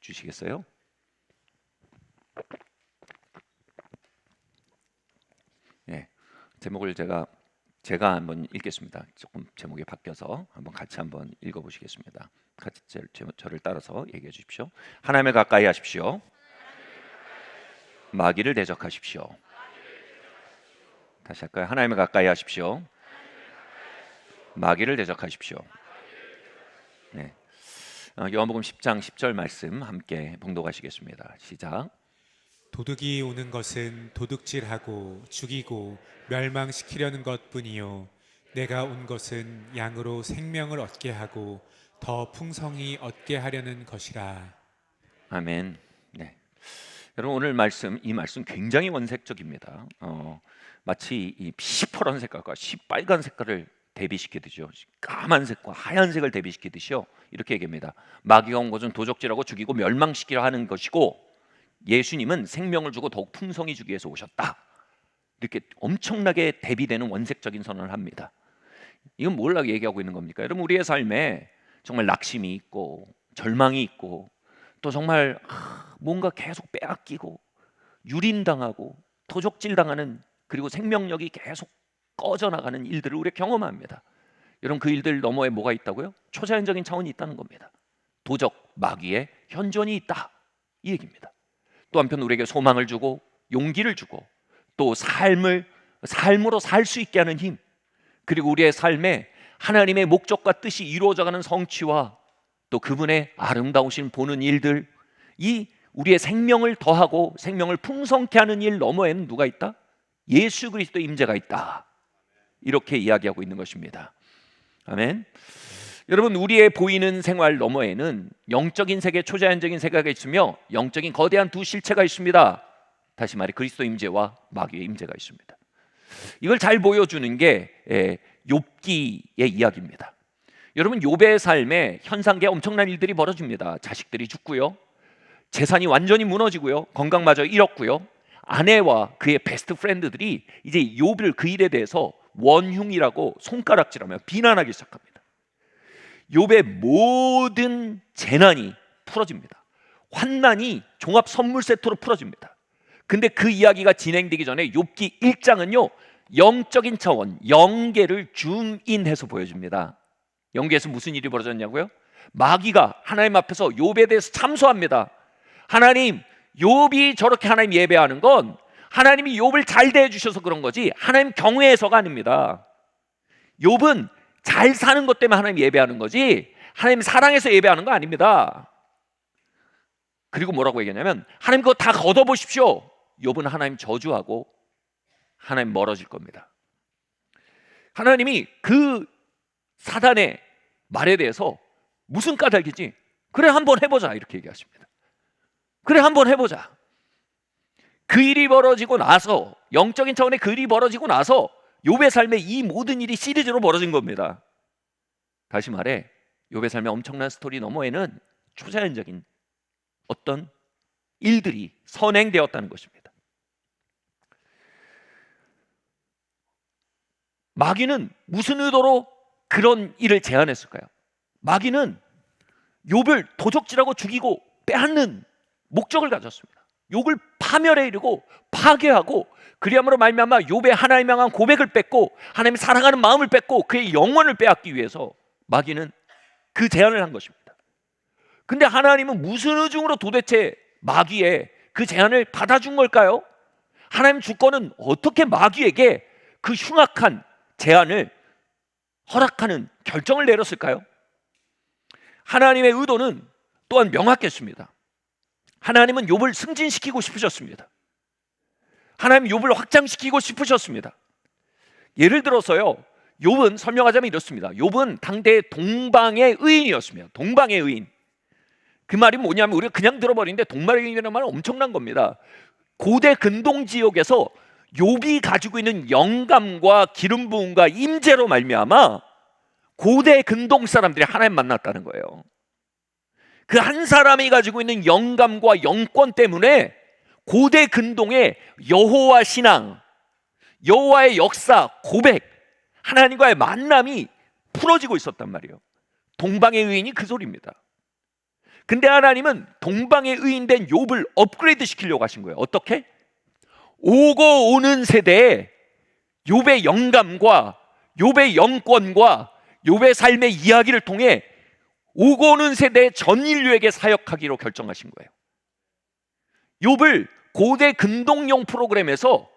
주시겠어요? 예, 제목을 제가 한번 읽겠습니다. 조금 제목이 바뀌어서 한번 같이 한번 읽어보시겠습니다. 같이 저를 따라서 얘기해 주십시오. 하나님을 가까이 하십시오. 마귀를 대적하십시오. 다시 할까요? 하나님을 가까이 하십시오. 마귀를 대적하십시오. 네. 요한복음 10장 10절 말씀 함께 봉독하시겠습니다. 시작. 도둑이 오는 것은 도둑질하고 죽이고 멸망시키려는 것뿐이요 내가 온 것은 양으로 생명을 얻게 하고 더 풍성히 얻게 하려는 것이라. 아멘. 네. 여러분 오늘 이 말씀 굉장히 원색적입니다. 마치 이 시퍼런 색깔과 시빨간 색깔을 대비시키듯이요, 까만색과 하얀색을 대비시키듯이요, 이렇게 얘기합니다. 마귀가 온 것은 도적질하고 죽이고 멸망시키려 하는 것이고 예수님은 생명을 주고 더욱 풍성히 주기 위해서 오셨다. 이렇게 엄청나게 대비되는 원색적인 선언을 합니다. 이건 뭘 얘기하고 있는 겁니까? 여러분 우리의 삶에 정말 낙심이 있고 절망이 있고 또 정말 뭔가 계속 빼앗기고 유린당하고 도적질당하는, 그리고 생명력이 계속 꺼져나가는 일들을 우리가 경험합니다. 여러분 그 일들 너머에 뭐가 있다고요? 초자연적인 차원이 있다는 겁니다. 도적, 마귀의 현존이 있다, 이 얘기입니다. 또 한편 우리에게 소망을 주고 용기를 주고 또 삶으로 살 수 있게 하는 힘, 그리고 우리의 삶에 하나님의 목적과 뜻이 이루어져가는 성취와 또 그분의 아름다우신 보는 일들, 이 우리의 생명을 더하고 생명을 풍성케 하는 일 너머에는 누가 있다? 예수 그리스도의 임재가 있다, 이렇게 이야기하고 있는 것입니다. 아멘. 여러분 우리의 보이는 생활 너머에는 영적인 세계, 초자연적인 세계가 있으며 영적인 거대한 두 실체가 있습니다. 다시 말해 그리스도 임재와 마귀의 임재가 있습니다. 이걸 잘 보여주는 게 욥기의 이야기입니다. 여러분 욥의 삶에 현상계 엄청난 일들이 벌어집니다. 자식들이 죽고요, 재산이 완전히 무너지고요, 건강마저 잃었고요, 아내와 그의 베스트 프렌드들이 이제 욥을 그 일에 대해서 원흉이라고 손가락질하며 비난하기 시작합니다. 욥의 모든 재난이 풀어집니다. 환난이 종합 선물 세트로 풀어집니다. 근데 그 이야기가 진행되기 전에 욥기 1장은요 영적인 차원, 영계를 줌인해서 보여줍니다. 영계에서 무슨 일이 벌어졌냐고요? 마귀가 하나님 앞에서 욥에 대해서 참소합니다. 하나님, 욥이 저렇게 하나님 예배하는 건 하나님이 욥을 잘 대해주셔서 그런 거지 하나님 경외해서가 아닙니다. 욥은 잘 사는 것 때문에 하나님 예배하는 거지 하나님 사랑해서 예배하는 거 아닙니다. 그리고 뭐라고 얘기하냐면 하나님 그거 다 걷어보십시오. 욥은 하나님 저주하고 하나님 멀어질 겁니다. 하나님이 그 사단의 말에 대해서 무슨 까닭이지? 그래 한번 해보자, 이렇게 얘기하십니다. 그래 한번 해보자. 그 일이 벌어지고 나서, 영적인 차원의 그 일이 벌어지고 나서 욥의 삶에 이 모든 일이 시리즈로 벌어진 겁니다. 다시 말해 욥의 삶의 엄청난 스토리 너머에는 초자연적인 어떤 일들이 선행되었다는 것입니다. 마귀는 무슨 의도로 그런 일을 제안했을까요? 마귀는 욥을 도적질하고 죽이고 빼앗는 목적을 가졌습니다. 욥을 파멸에 이르고 파괴하고 그리함으로 말미암아 욥의 하나님 향한 고백을 뺏고 하나님 사랑하는 마음을 뺏고 그의 영혼을 빼앗기 위해서 마귀는 그 제안을 한 것입니다. 근데 하나님은 무슨 의중으로 도대체 마귀의 그 제안을 받아준 걸까요? 하나님 주권은 어떻게 마귀에게 그 흉악한 제안을 허락하는 결정을 내렸을까요? 하나님의 의도는 또한 명확했습니다. 하나님은 욥을 승진시키고 싶으셨습니다. 하나님 욥을 확장시키고 싶으셨습니다. 예를 들어서요, 욥은 설명하자면 이렇습니다. 욥은 당대의 동방의 의인이었습니다. 동방의 의인. 그 말이 뭐냐면 우리가 그냥 들어버리는데 동방의 의인이라는 말은 엄청난 겁니다. 고대 근동 지역에서 욥이 가지고 있는 영감과 기름 부음과 임재로 말미암아 고대 근동 사람들이 하나님 만났다는 거예요. 그 한 사람이 가지고 있는 영감과 영권 때문에 고대 근동의 여호와 신앙, 여호와의 역사, 고백, 하나님과의 만남이 풀어지고 있었단 말이에요. 동방의 의인이 그 소리입니다. 근데 하나님은 동방의 의인된 욥을 업그레이드 시키려고 하신 거예요. 어떻게? 오고 오는 세대에 욥의 영감과 욥의 영권과 욥의 삶의 이야기를 통해 오고 오는 세대의 전 인류에게 사역하기로 결정하신 거예요. 욥을 고대 근동용 프로그램에서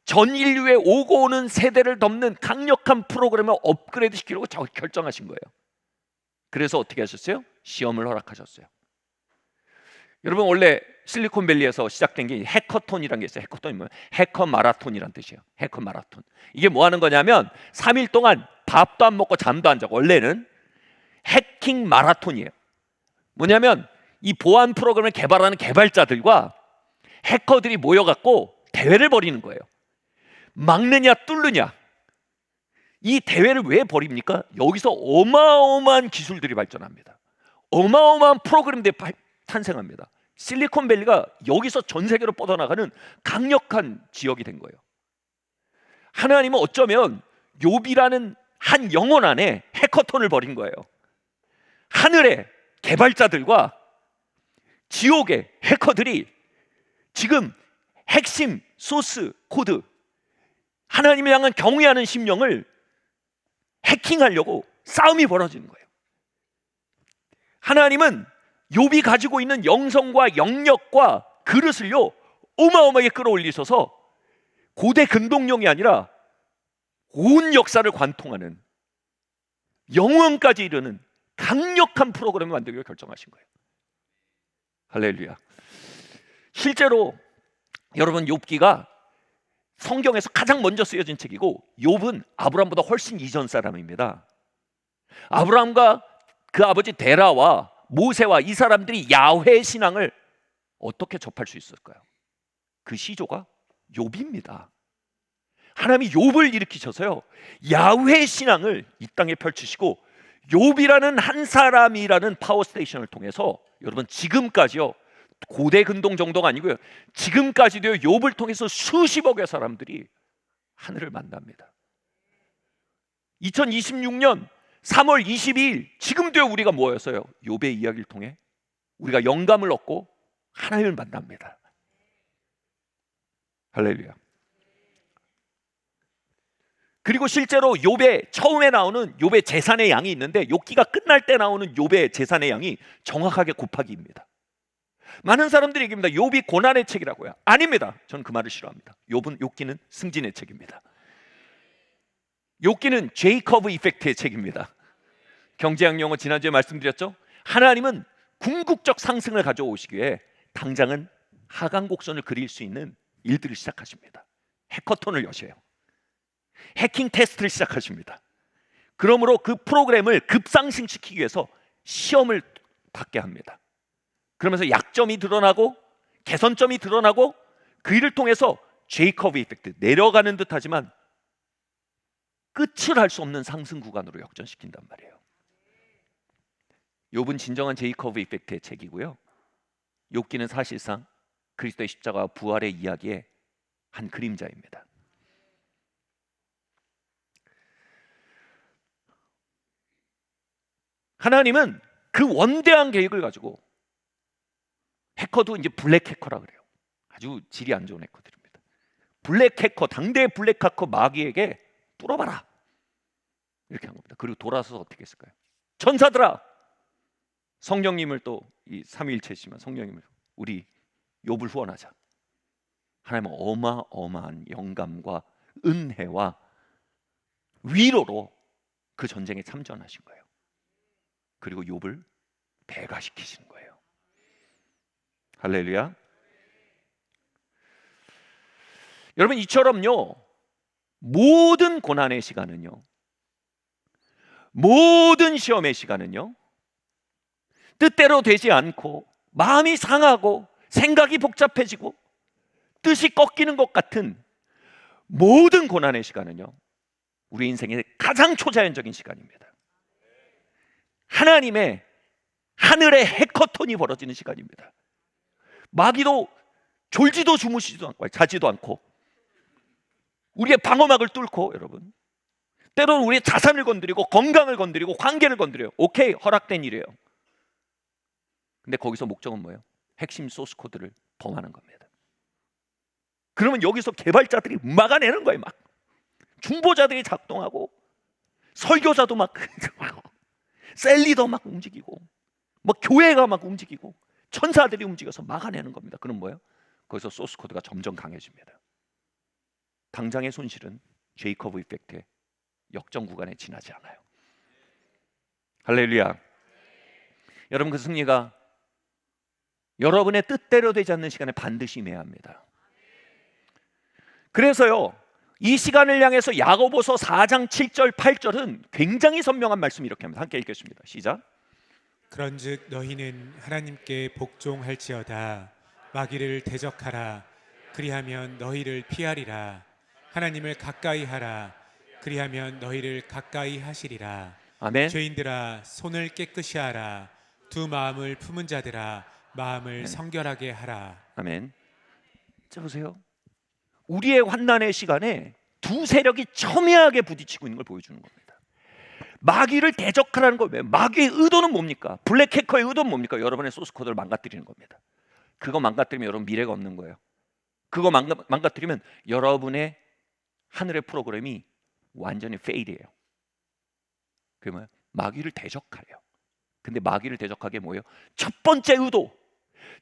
전 인류의 오고 오는 세대를 덮는 강력한 프로그램을 업그레이드 시키려고 결정하신 거예요. 그래서 어떻게 하셨어요? 시험을 허락하셨어요. 여러분, 원래 실리콘밸리에서 시작된 게 해커톤이라는 게 있어요. 해커톤이 뭐예요? 해커 마라톤이란 뜻이에요. 해커 마라톤. 이게 뭐 하는 거냐면 3일 동안 밥도 안 먹고 잠도 안 자고, 원래는 해킹 마라톤이에요. 뭐냐면 이 보안 프로그램을 개발하는 개발자들과 해커들이 모여갖고 대회를 벌이는 거예요. 막느냐 뚫느냐. 이 대회를 왜 벌입니까? 여기서 어마어마한 기술들이 발전합니다. 어마어마한 프로그램들이 탄생합니다. 실리콘밸리가 여기서 전 세계로 뻗어나가는 강력한 지역이 된 거예요. 하나님은 어쩌면 욥이라는 한 영혼 안에 해커톤을 벌인 거예요. 하늘의 개발자들과 지옥의 해커들이 지금 핵심 소스 코드, 하나님을 향한 경외하는 심령을 해킹하려고 싸움이 벌어지는 거예요. 하나님은 욥이 가지고 있는 영성과 영역과 그릇을요 어마어마하게 끌어올리셔서 고대 근동령이 아니라 온 역사를 관통하는 영원까지 이르는 강력한 프로그램을 만들기로 결정하신 거예요. 할렐루야. 실제로 여러분, 욥기가 성경에서 가장 먼저 쓰여진 책이고, 욥은 아브라함보다 훨씬 이전 사람입니다. 아브라함과 그 아버지 데라와 모세와 이 사람들이 야훼 신앙을 어떻게 접할 수 있을까요? 그 시조가 욥입니다. 하나님이 욥을 일으키셔서요 야훼 신앙을 이 땅에 펼치시고, 욥이라는 한 사람이라는 파워 스테이션을 통해서 여러분, 지금까지요 고대 근동 정도가 아니고요, 지금까지도요 욥을 통해서 수십억의 사람들이 하늘을 만납니다. 2026년 3월 22일 지금도요 우리가 모였어요. 욥의 이야기를 통해 우리가 영감을 얻고 하나님을 만납니다. 할렐루야. 그리고 실제로 욥의 처음에 나오는 욥의 재산의 양이 있는데, 욥기가 끝날 때 나오는 욥의 재산의 양이 정확하게 곱하기입니다. 많은 사람들이 얘기합니다. 욥이 고난의 책이라고요. 아닙니다. 저는 그 말을 싫어합니다. 욥기는 승진의 책입니다. 욥기는 제이커브 이펙트의 책입니다. 경제학 용어 지난주에 말씀드렸죠. 하나님은 궁극적 상승을 가져오시기 위해 당장은 하강 곡선을 그릴 수 있는 일들을 시작하십니다. 해커톤을 여셔요. 해킹 테스트를 시작하십니다. 그러므로 그 프로그램을 급상승시키기 위해서 시험을 받게 합니다. 그러면서 약점이 드러나고 개선점이 드러나고, 그 일을 통해서 제이커브 이펙트, 내려가는 듯하지만 끝을 할 수 없는 상승 구간으로 역전시킨단 말이에요. 욥은 진정한 제이커브 이펙트의 책이고요, 욥기는 사실상 그리스도의 십자가와 부활의 이야기의 한 그림자입니다. 하나님은 그 원대한 계획을 가지고, 해커도 이제 블랙 해커라 그래요. 아주 질이 안 좋은 해커들입니다. 블랙 해커, 당대의 블랙 해커 마귀에게 뚫어봐라 이렇게 한 겁니다. 그리고 돌아서서 어떻게 했을까요? 천사들아, 성령님을, 또 이 삼위일체시지만 성령님을, 우리 욥을 후원하자. 하나님은 어마어마한 영감과 은혜와 위로로 그 전쟁에 참전하신 거예요. 그리고 욥을 대가시키시는 거예요. 할렐루야. 여러분, 이처럼요 모든 고난의 시간은요, 모든 시험의 시간은요 뜻대로 되지 않고 마음이 상하고 생각이 복잡해지고 뜻이 꺾이는 것 같은 모든 고난의 시간은요 우리 인생의 가장 초자연적인 시간입니다. 하나님의 하늘의 해커톤이 벌어지는 시간입니다. 마귀도 졸지도 주무시지도 않고 자지도 않고 우리의 방어막을 뚫고, 여러분, 때로는 우리의 자산을 건드리고 건강을 건드리고 관계를 건드려요. 오케이, 허락된 일이에요. 근데 거기서 목적은 뭐예요? 핵심 소스 코드를 범하는 겁니다. 그러면 여기서 개발자들이 막아내는 거예요. 막 중보자들이 작동하고 설교자도 막 셀리더 막 움직이고 뭐 교회가 막 움직이고 천사들이 움직여서 막아내는 겁니다. 그럼 뭐예요? 거기서 소스 코드가 점점 강해집니다. 당장의 손실은 제이커브 이펙트의 역전 구간에 지나지 않아요. 할렐루야. 여러분, 그 승리가 여러분의 뜻대로 되지 않는 시간에 반드시 임해야 합니다. 그래서요, 이 시간을 향해서 야고보서 4장 7절 8절은 굉장히 선명한 말씀이 이렇게 합니다. 함께 읽겠습니다. 시작. 그런즉 너희는 하나님께 복종할지어다. 마귀를 대적하라. 그리하면 너희를 피하리라. 하나님을 가까이 하라. 그리하면 너희를 가까이 하시리라. 아멘. 죄인들아, 손을 깨끗이 하라. 두 마음을 품은 자들아, 마음을 성결하게 하라. 아멘. 자, 보세요. 우리의 환난의 시간에 두 세력이 첨예하게 부딪히고 있는 걸 보여주는 겁니다. 마귀를 대적하라는 거예요. 마귀의 의도는 뭡니까? 블랙 해커의 의도는 뭡니까? 여러분의 소스 코드를 망가뜨리는 겁니다. 그거 망가뜨리면 여러분 미래가 없는 거예요. 그거 망가뜨리면 여러분의 하늘의 프로그램이 완전히 페이드예요. 그게 뭐예요? 마귀를 대적하래요. 근데 마귀를 대적하게 뭐예요? 첫 번째 의도,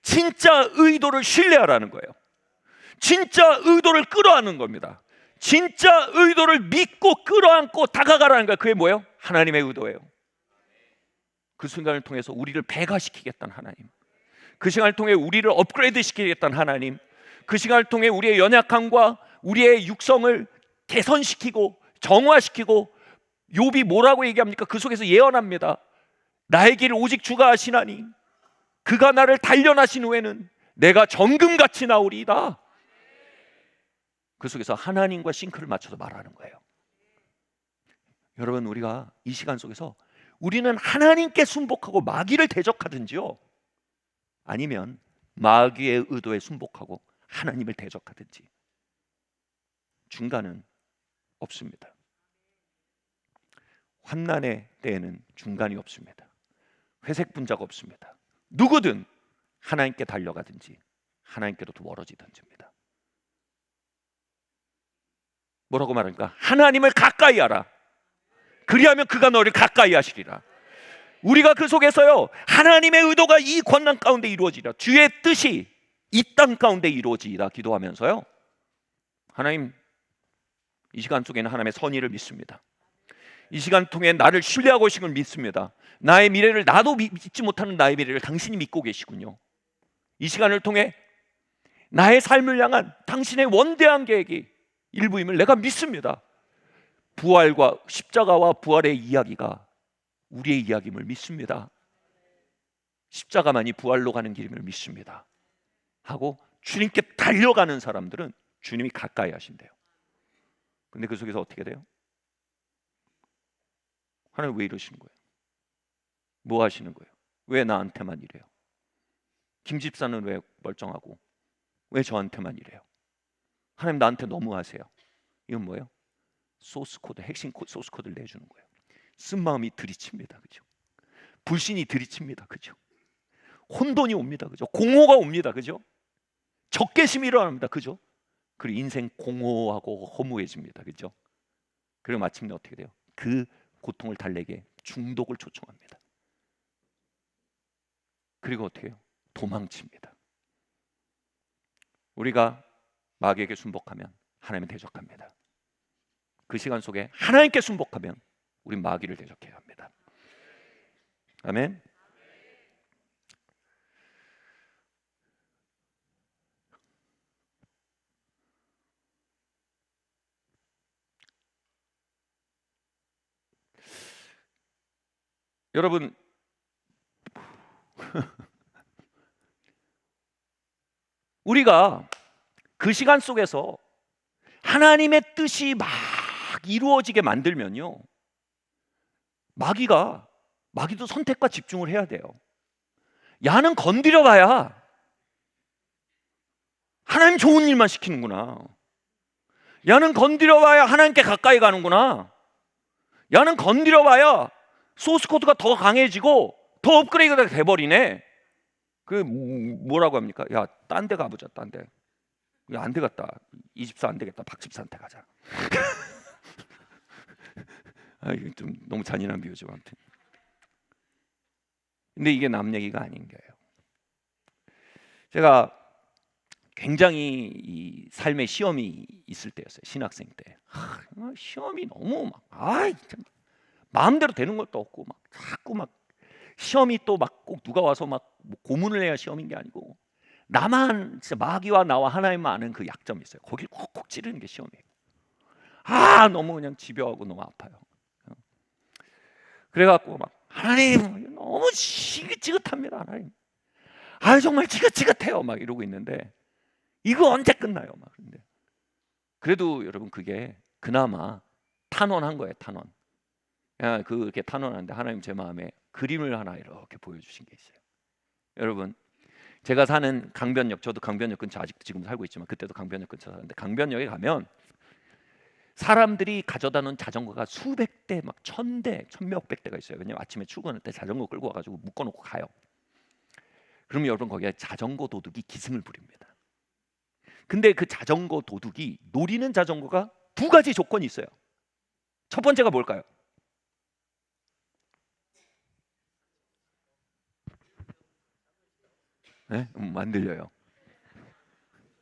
진짜 의도를 신뢰하라는 거예요. 진짜 의도를 끌어안는 겁니다. 진짜 의도를 믿고 끌어안고 다가가라는 거예요. 그게 뭐예요? 하나님의 의도예요. 그 순간을 통해서 우리를 배가시키겠다는 하나님, 그 시간을 통해 우리를 업그레이드 시키겠다는 하나님, 그 시간을 통해 우리의 연약함과 우리의 육성을 개선시키고 정화시키고, 욥이 뭐라고 얘기합니까? 그 속에서 예언합니다. 나의 길을 오직 주가 아시나니 그가 나를 단련하신 후에는 내가 정금같이 나오리이다. 그 속에서 하나님과 싱크를 맞춰서 말하는 거예요. 여러분, 우리가 이 시간 속에서 우리는 하나님께 순복하고 마귀를 대적하든지요, 아니면 마귀의 의도에 순복하고 하나님을 대적하든지, 중간은 없습니다. 환난의 때에는 중간이 없습니다. 회색 분자가 없습니다. 누구든 하나님께 달려가든지 하나님께로부터 멀어지든지입니다. 뭐라고 말합니까? 하나님을 가까이 하라. 그리하면 그가 너를 가까이 하시리라. 우리가 그 속에서요, 하나님의 의도가 이 권난 가운데 이루어지라, 주의 뜻이 이 땅 가운데 이루어지라 기도하면서요, 하나님, 이 시간 속에는 하나님의 선의를 믿습니다. 이 시간 통해 나를 신뢰하고 계신 걸 믿습니다. 나의 미래를, 나도 믿지 못하는 나의 미래를 당신이 믿고 계시군요. 이 시간을 통해 나의 삶을 향한 당신의 원대한 계획이 일부임을 내가 믿습니다. 부활과 십자가와 부활의 이야기가 우리의 이야기임을 믿습니다. 십자가만이 부활로 가는 길임을 믿습니다 하고 주님께 달려가는 사람들은 주님이 가까이 하신대요. 근데 그 속에서 어떻게 돼요? 하나님 왜 이러시는 거예요? 뭐 하시는 거예요? 왜 나한테만 이래요? 김 집사는 왜 멀쩡하고 왜 저한테만 이래요? 하나님 나한테 너무하세요. 이건 뭐예요? 소스 코드, 핵심 소스 코드를 내주는 거예요. 쓴 마음이 들이칩니다, 그죠? 불신이 들이칩니다, 그죠? 혼돈이 옵니다, 그죠? 공허가 옵니다, 그죠? 적개심이 일어납니다, 그죠? 그리고 인생 공허하고 허무해집니다, 그죠? 그리고 마침내 어떻게 돼요? 그 고통을 달래게 중독을 초청합니다. 그리고 어떻게 해요? 도망칩니다. 우리가 마귀에게 순복하면 하나님은 대적합니다. 그 시간 속에 하나님께 순복하면 우린 마귀를 대적해야 합니다. 아멘. 여러분, 우리가 그 시간 속에서 하나님의 뜻이 막 이루어지게 만들면요, 마귀도 선택과 집중을 해야 돼요. 야는 건드려 봐야 하나님 좋은 일만 시키는구나. 야는 건드려 봐야 하나님께 가까이 가는구나. 야는 건드려 봐야 소스 코드가 더 강해지고 더 업그레이드가 돼버리네. 뭐라고 합니까? 야, 딴 데 가보자, 딴 데. 야, 안 되겠다. 이 집사 안 되겠다. 박 집사한테 가자. 아, 이게 좀 너무 잔인한 비유죠, 아무튼. 근데 이게 남 얘기가 아닌 거예요. 제가 굉장히 이 삶의 시험이 있을 때였어요. 신학생 때. 시험이 너무 참 마음대로 되는 것도 없고 자꾸 시험이 또 꼭 누가 와서 뭐 고문을 해야 시험인 게 아니고 나만 진짜 마귀와 나와 하나님만 아는 그 약점이 있어요. 거길 콕콕 찌르는 게 시험이에요. 너무 그냥 집요하고 너무 아파요. 그래갖고 하나님 너무 지긋지긋합니다. 하나님. 정말 지긋지긋해요. 이러고 있는데 이거 언제 끝나요? 근데 그래도 여러분 그게 그나마 탄원한 거예요. 탄원. 그렇게 탄원하는데 하나님 제 마음에 그림을 하나 이렇게 보여주신 게 있어요. 여러분, 제가 사는 강변역, 저도 강변역 근처 아직도 지금 살고 있지만 그때도 강변역 근처 사는데 강변역에 가면 사람들이 가져다 놓은 자전거가 수백 대, 1000대, 천몇백 대가 있어요. 왜냐면 아침에 출근할 때 자전거 끌고 와가지고 묶어놓고 가요. 그러면 여러분 거기에 자전거 도둑이 기승을 부립니다. 근데 그 자전거 도둑이 노리는 자전거가 두 가지 조건이 있어요. 첫 번째가 뭘까요? 네? 안 들려요.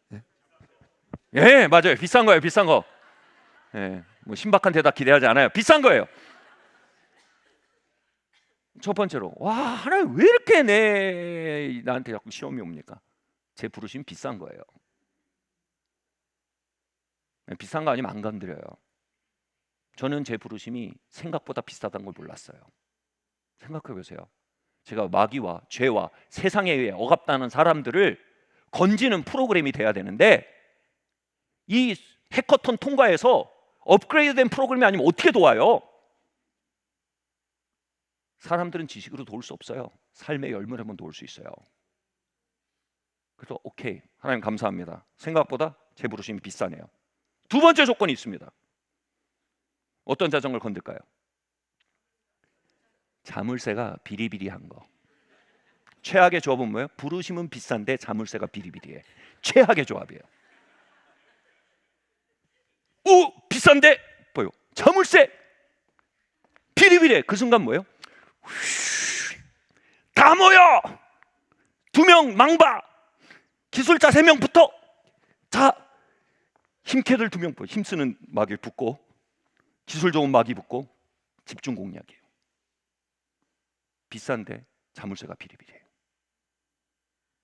네? 예, 맞아요. 비싼 거예요, 비싼 거. 예, 뭐 신박한 대답 기대하지 않아요. 비싼 거예요. 첫 번째로, 하나님 왜 이렇게 나한테 자꾸 시험이 옵니까? 제 부르심 비싼 거예요. 비싼 거 아니면 안 건드려요. 저는 제 부르심이 생각보다 비싸다는 걸 몰랐어요. 생각해 보세요. 제가 마귀와 죄와 세상에 의해 억압당하는 사람들을 건지는 프로그램이 돼야 되는데 이 해커톤 통과해서 업그레이드된 프로그램이 아니면 어떻게 도와요? 사람들은 지식으로 도울 수 없어요. 삶의 열매를 한번 도울 수 있어요. 그래서 오케이, 하나님 감사합니다. 생각보다 제 부르심이 비싸네요. 두 번째 조건이 있습니다. 어떤 자전거를 건들까요? 자물쇠가 비리비리한 거. 최악의 조합은 뭐예요? 부르심은 비싼데 자물쇠가 비리비리해. 최악의 조합이에요. 비싼데 뭐요? 자물쇠 비리비리해. 그 순간 뭐예요? 다 모여! 2명 망봐! 기술자 3명 붙어! 자, 힘캐들 2명 붙어. 힘쓰는 마귀 붙고 기술 좋은 마귀 붙고 집중 공략이에요. 비싼데 자물쇠가 비리비리해요.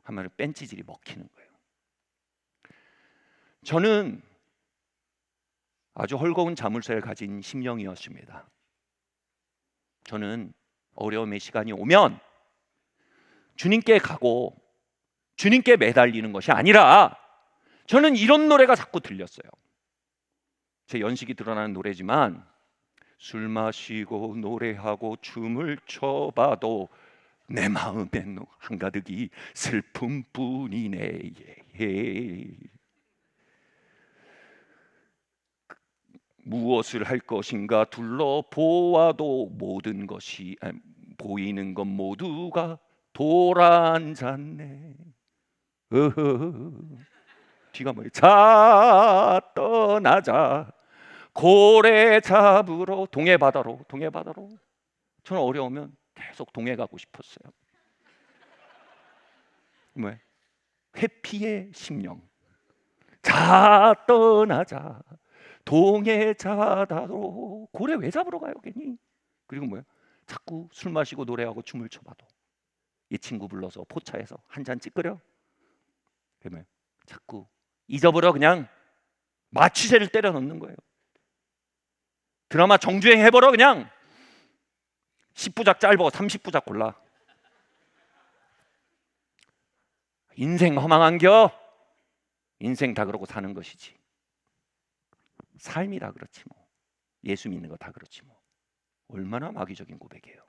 한마디로 뺀찌질이 먹히는 거예요. 저는 아주 헐거운 자물쇠를 가진 심령이었습니다. 저는 어려움의 시간이 오면 주님께 가고 주님께 매달리는 것이 아니라 저는 이런 노래가 자꾸 들렸어요. 제 연식이 드러나는 노래지만 술 마시고 노래하고 춤을 춰봐도 내 마음엔 한가득이 슬픔뿐이네. 무엇을 할 것인가 둘러보아도 모든 것이 보이는 것 모두가 도란잤네. 뒤가 뭐예요? 자 떠나자 고래 잡으러 동해 바다로. 저는 어려우면 계속 동해 가고 싶었어요. 왜? 회피의 심령. 자 떠나자 동해 바다로. 고래 왜 잡으러 가요 괜히? 그리고 뭐야? 자꾸 술 마시고 노래하고 춤을 춰봐도 이 친구 불러서 포차에서 한 잔 찌끄려. 그러면 자꾸 잊어버려. 그냥 마취제를 때려 넣는 거예요. 드라마 정주행 해버려. 그냥 10부작 짧아 30부작 골라. 인생 허망한겨. 인생 다 그러고 사는 것이지. 삶이 다 그렇지 뭐. 예수 믿는 거 다 그렇지 뭐. 얼마나 마귀적인 고백이에요.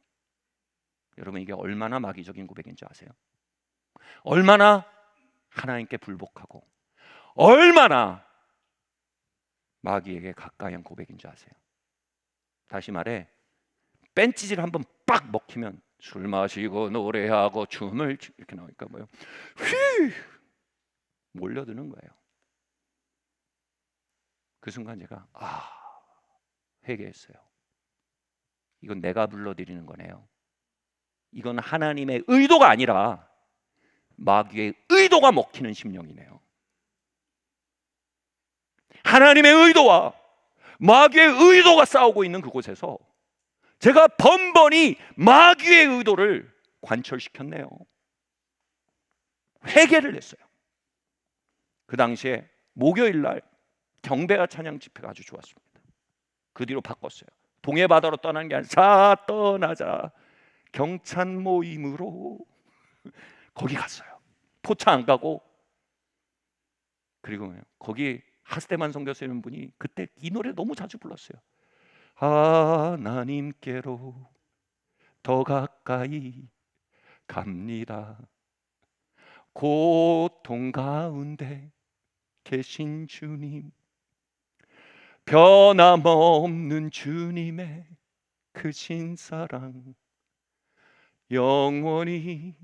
여러분 이게 얼마나 마귀적인 고백인지 아세요? 얼마나 하나님께 불복하고 얼마나 마귀에게 가까이 한 고백인지 아세요? 다시 말해 뺀찌질 한번 빡 먹히면 술 마시고 노래하고 춤을 이렇게 나오니까 뭐요? 휘 몰려드는 거예요. 그 순간 제가 회개했어요. 이건 내가 불러드리는 거네요. 이건 하나님의 의도가 아니라 마귀의 의도가 먹히는 심령이네요. 하나님의 의도와 마귀의 의도가 싸우고 있는 그곳에서 제가 번번이 마귀의 의도를 관철시켰네요. 회개를 했어요. 그 당시에 목요일 날 경배와 찬양 집회가 아주 좋았습니다. 그 뒤로 바꿨어요. 동해 바다로 떠나는 게 아니라 자 떠나자 경찬 모임으로 거기 갔어요. 포차 안 가고. 그리고 거기 하스테만 선교사님 분이 그때 이 노래 너무 자주 불렀어요. 하나님께로 더 가까이 갑니다. 고통 가운데 계신 주님, 변함없는 주님의 크신 사랑, 영원히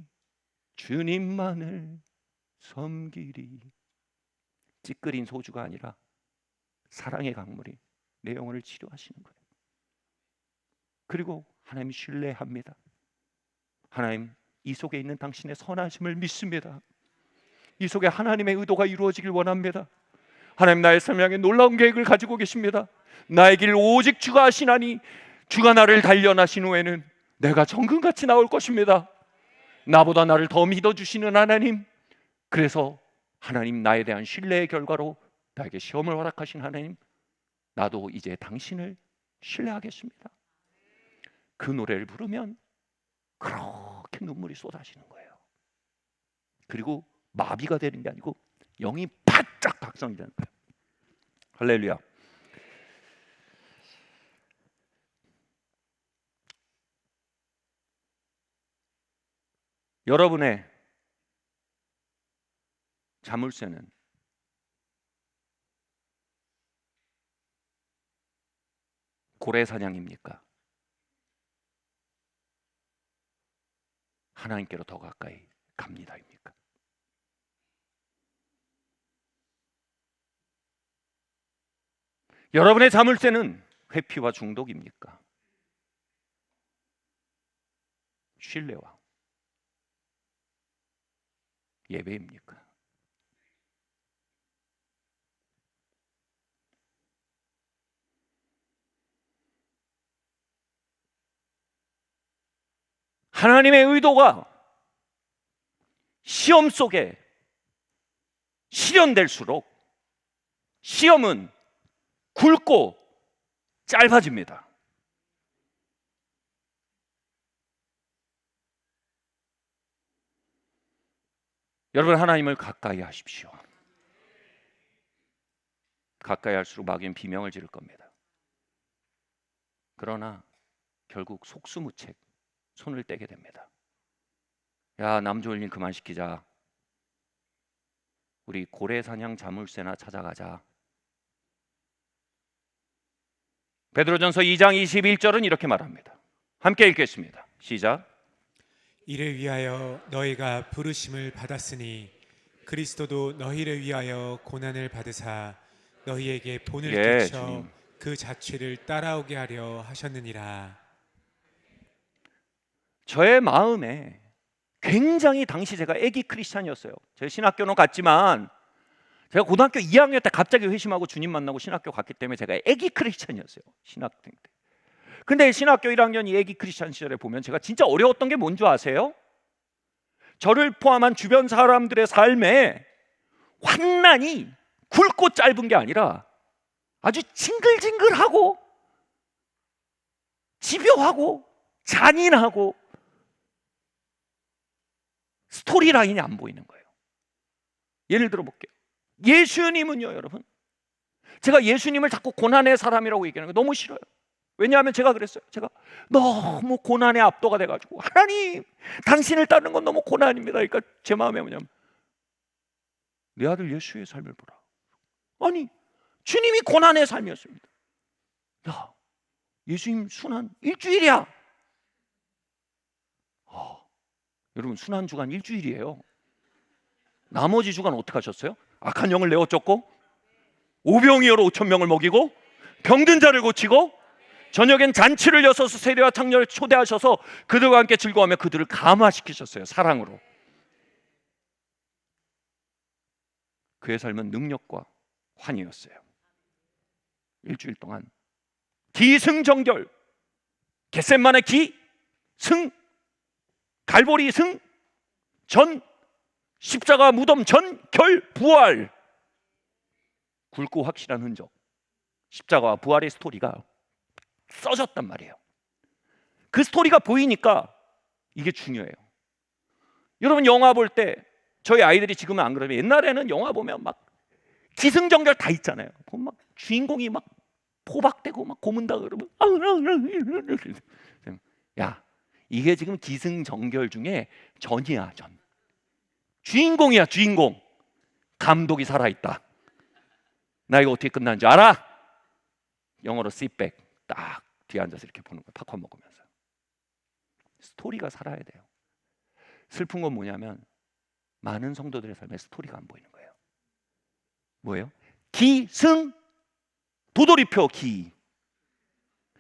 주님만을 섬기리. 찌끄린 소주가 아니라 사랑의 강물이 내 영혼을 치료하시는 거예요. 그리고 하나님 신뢰합니다. 하나님, 이 속에 있는 당신의 선하심을 믿습니다. 이 속에 하나님의 의도가 이루어지길 원합니다. 하나님, 나의 삶을 향해 놀라운 계획을 가지고 계십니다. 나의 길 오직 주가 하시나니 주가 나를 단련하신 후에는 내가 정금같이 나올 것입니다. 나보다 나를 더 믿어주시는 하나님, 그래서 하나님, 나에 대한 신뢰의 결과로 나에게 시험을 허락하신 하나님, 나도 이제 당신을 신뢰하겠습니다. 그 노래를 부르면 그렇게 눈물이 쏟아지는 거예요. 그리고 마비가 되는 게 아니고 영이 바짝 각성이 되는 거예요. 할렐루야. 여러분의 자물쇠는 고래사냥입니까? 하나님께로 더 가까이 갑니다입니까? 여러분의 자물쇠는 회피와 중독입니까? 신뢰와 예배입니까? 하나님의 의도가 시험 속에 실현될수록 시험은 굵고 짧아집니다. 여러분, 하나님을 가까이 하십시오. 가까이 할수록 마귀는 비명을 지를 겁니다. 그러나 결국 속수무책 손을 떼게 됩니다. 야, 남조일님 그만 시키자. 우리 고래사냥 자물쇠나 찾아가자. 베드로전서 2장 21절은 이렇게 말합니다. 함께 읽겠습니다. 시작. 이를 위하여 너희가 부르심을 받았으니 그리스도도 너희를 위하여 고난을 받으사 너희에게 본을 끼쳐 주님. 그 자취를 따라오게 하려 하셨느니라. 저의 마음에 굉장히 당시 제가 애기 크리스찬이었어요. 제가 신학교는 갔지만 제가 고등학교 2학년 때 갑자기 회심하고 주님 만나고 신학교 갔기 때문에 제가 애기 크리스찬이었어요. 신학교 때. 근데 신학교 1학년 이 애기 크리스찬 시절에 보면 제가 진짜 어려웠던 게 뭔 줄 아세요? 저를 포함한 주변 사람들의 삶에 환난이 굵고 짧은 게 아니라 아주 징글징글하고 집요하고 잔인하고 스토리 라인이 안 보이는 거예요. 예를 들어 볼게요. 예수님은요, 여러분, 제가 예수님을 자꾸 고난의 사람이라고 얘기하는 거 너무 싫어요. 왜냐하면 제가 그랬어요. 제가 너무 고난에 압도가 돼가지고, 하나님, 당신을 따르는 건 너무 고난입니다. 그러니까 제 마음에 뭐냐면, 내 아들 예수의 삶을 보라. 아니, 주님이 고난의 삶이었습니다. 야, 예수님 순환 일주일이야. 여러분 순환 주간 일주일이에요. 나머지 주간 어떻게 하셨어요? 악한 영을 내어 쫓고 오병이어로 5천 명을 먹이고 병든 자를 고치고 저녁엔 잔치를 여서서 세례와 창녀를 초대하셔서 그들과 함께 즐거워하며 그들을 감화시키셨어요. 사랑으로. 그의 삶은 능력과 환희였어요. 일주일 동안 기승전결, 겟셋만의 기, 승, 갈보리 승, 전, 십자가 무덤 전, 결, 부활. 굵고 확실한 흔적, 십자가와 부활의 스토리가 써졌단 말이에요. 그 스토리가 보이니까 이게 중요해요. 여러분 영화 볼 때 저희 아이들이 지금은 안 그러면 옛날에는 영화 보면 막 기승전결 다 있잖아요. 보면 막 주인공이 막 포박되고 막 고문다 그러면 야 이게 지금 기승전결 중에 전이야 전. 주인공이야 주인공. 감독이 살아있다. 나 이거 어떻게 끝나는지 알아? 영어로 sit back 딱 뒤에 앉아서 이렇게 보는 거예요. 팝콘 먹으면서. 스토리가 살아야 돼요. 슬픈 건 뭐냐면 많은 성도들의 삶에 스토리가 안 보이는 거예요. 뭐예요? 기승 도돌이표 기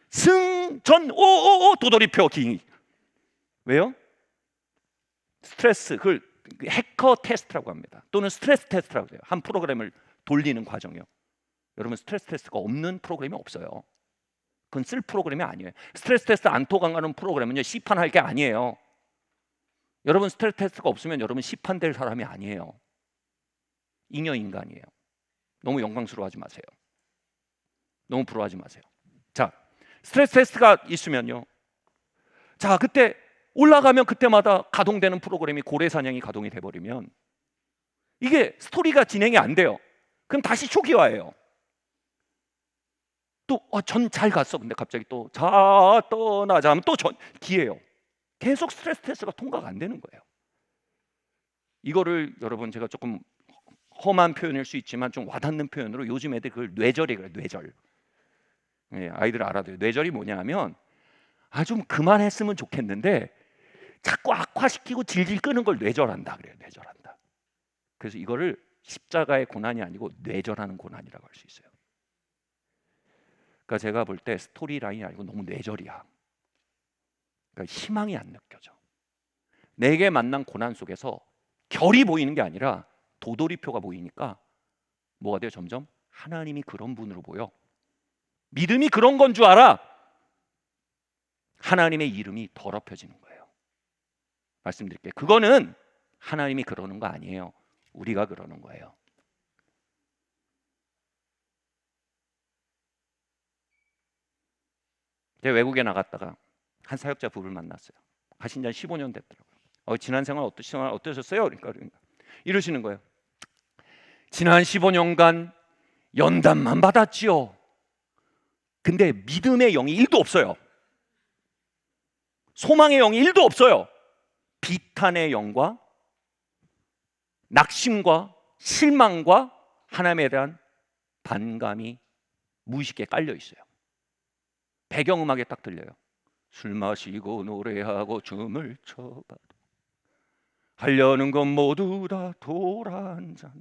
승전 오오오 도돌이표 기. 왜요? 스트레스 그걸 해커 테스트라고 합니다. 또는 스트레스 테스트라고 해요. 한 프로그램을 돌리는 과정이요. 여러분 스트레스 테스트가 없는 프로그램이 없어요. 그건 쓸 프로그램이 아니에요. 스트레스 테스트 안 통과하는 프로그램은요 시판할 게 아니에요. 여러분 스트레스 테스트가 없으면 여러분 시판될 사람이 아니에요. 잉여 인간이에요. 너무 영광스러워하지 마세요. 너무 부러워하지 마세요. 자, 스트레스 테스트가 있으면요. 자, 그때 올라가면 그때마다 가동되는 프로그램이 고래사냥이 가동이 돼버리면 이게 스토리가 진행이 안 돼요. 그럼 다시 초기화예요. 또 전 잘 갔어. 근데 갑자기 또 자 떠나자 하면 또 전 기예요. 계속 스트레스 테스트가 통과가 안 되는 거예요. 이거를 여러분 제가 조금 험한 표현일 수 있지만 좀 와닿는 표현으로 요즘 애들 그걸 뇌절이래요. 뇌절. 예, 아이들 알아둬요. 뇌절이 뭐냐면 좀 그만했으면 좋겠는데 자꾸 악화시키고 질질 끄는 걸 뇌절한다 그래요. 뇌절한다. 그래서 이거를 십자가의 고난이 아니고 뇌절하는 고난이라고 할 수 있어요. 그러니까 제가 볼 때 스토리 라인이 아니고 너무 뇌절이야. 그러니까 희망이 안 느껴져. 내게 만난 고난 속에서 결이 보이는 게 아니라 도돌이표가 보이니까 뭐가 돼요? 점점 하나님이 그런 분으로 보여. 믿음이 그런 건 줄 알아. 하나님의 이름이 더럽혀지는 거예요. 말씀드릴게요. 그거는 하나님이 그러는 거 아니에요. 우리가 그러는 거예요. 제가 외국에 나갔다가 한 사역자 부부를 만났어요. 가신 지 한 15년 됐더라고요. 지난 생활 어떠셨어요? 그러니까 이러시는 거예요. 지난 15년간 연단만 받았지요. 근데 믿음의 영이 1도 없어요. 소망의 영이 1도 없어요. 비탄의 영과 낙심과 실망과 하나님에 대한 반감이 무의식에 깔려 있어요. 배경음악에 딱 들려요. 술 마시고 노래하고 춤을 춰봐도 하려는 건 모두 다 도란잔이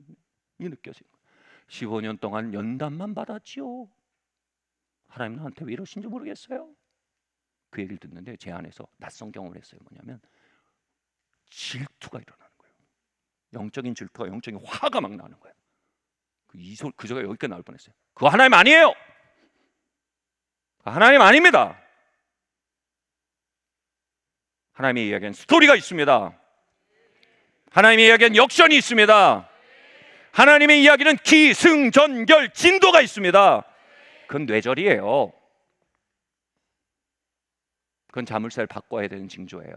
느껴지는 거예요. 15년 동안 연단만 받았지요. 하나님 나한테 왜 이러신지 모르겠어요. 그 얘기를 듣는데 제 안에서 낯선 경험을 했어요. 뭐냐면 질투가 일어나는 거예요. 영적인 질투가, 영적인 화가 막 나는 거예요. 그 저가 여기까지 나올 뻔했어요. 그거 하나님 아니에요. 하나님 아닙니다. 하나님의 이야기는 스토리가 있습니다. 하나님의 이야기는 역전이 있습니다. 하나님의 이야기는 기승전결 진도가 있습니다. 그건 뇌절이에요. 그건 자물쇠를 바꿔야 되는 징조예요.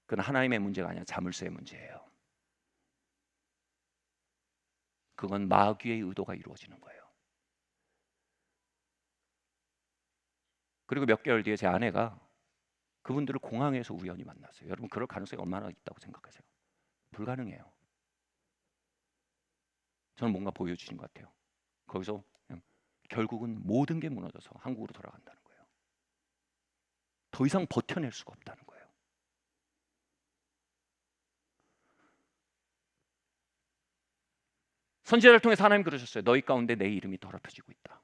그건 하나님의 문제가 아니라 자물쇠의 문제예요. 그건 마귀의 의도가 이루어지는 거예요. 그리고 몇 개월 뒤에 제 아내가 그분들을 공항에서 우연히 만났어요. 여러분 그럴 가능성이 얼마나 있다고 생각하세요? 불가능해요. 저는 뭔가 보여주신 것 같아요. 거기서 결국은 모든 게 무너져서 한국으로 돌아간다는 거예요. 더 이상 버텨낼 수가 없다는 거예요. 선지자를 통해서 하나님 그러셨어요. 너희 가운데 내 이름이 더럽혀지고 있다.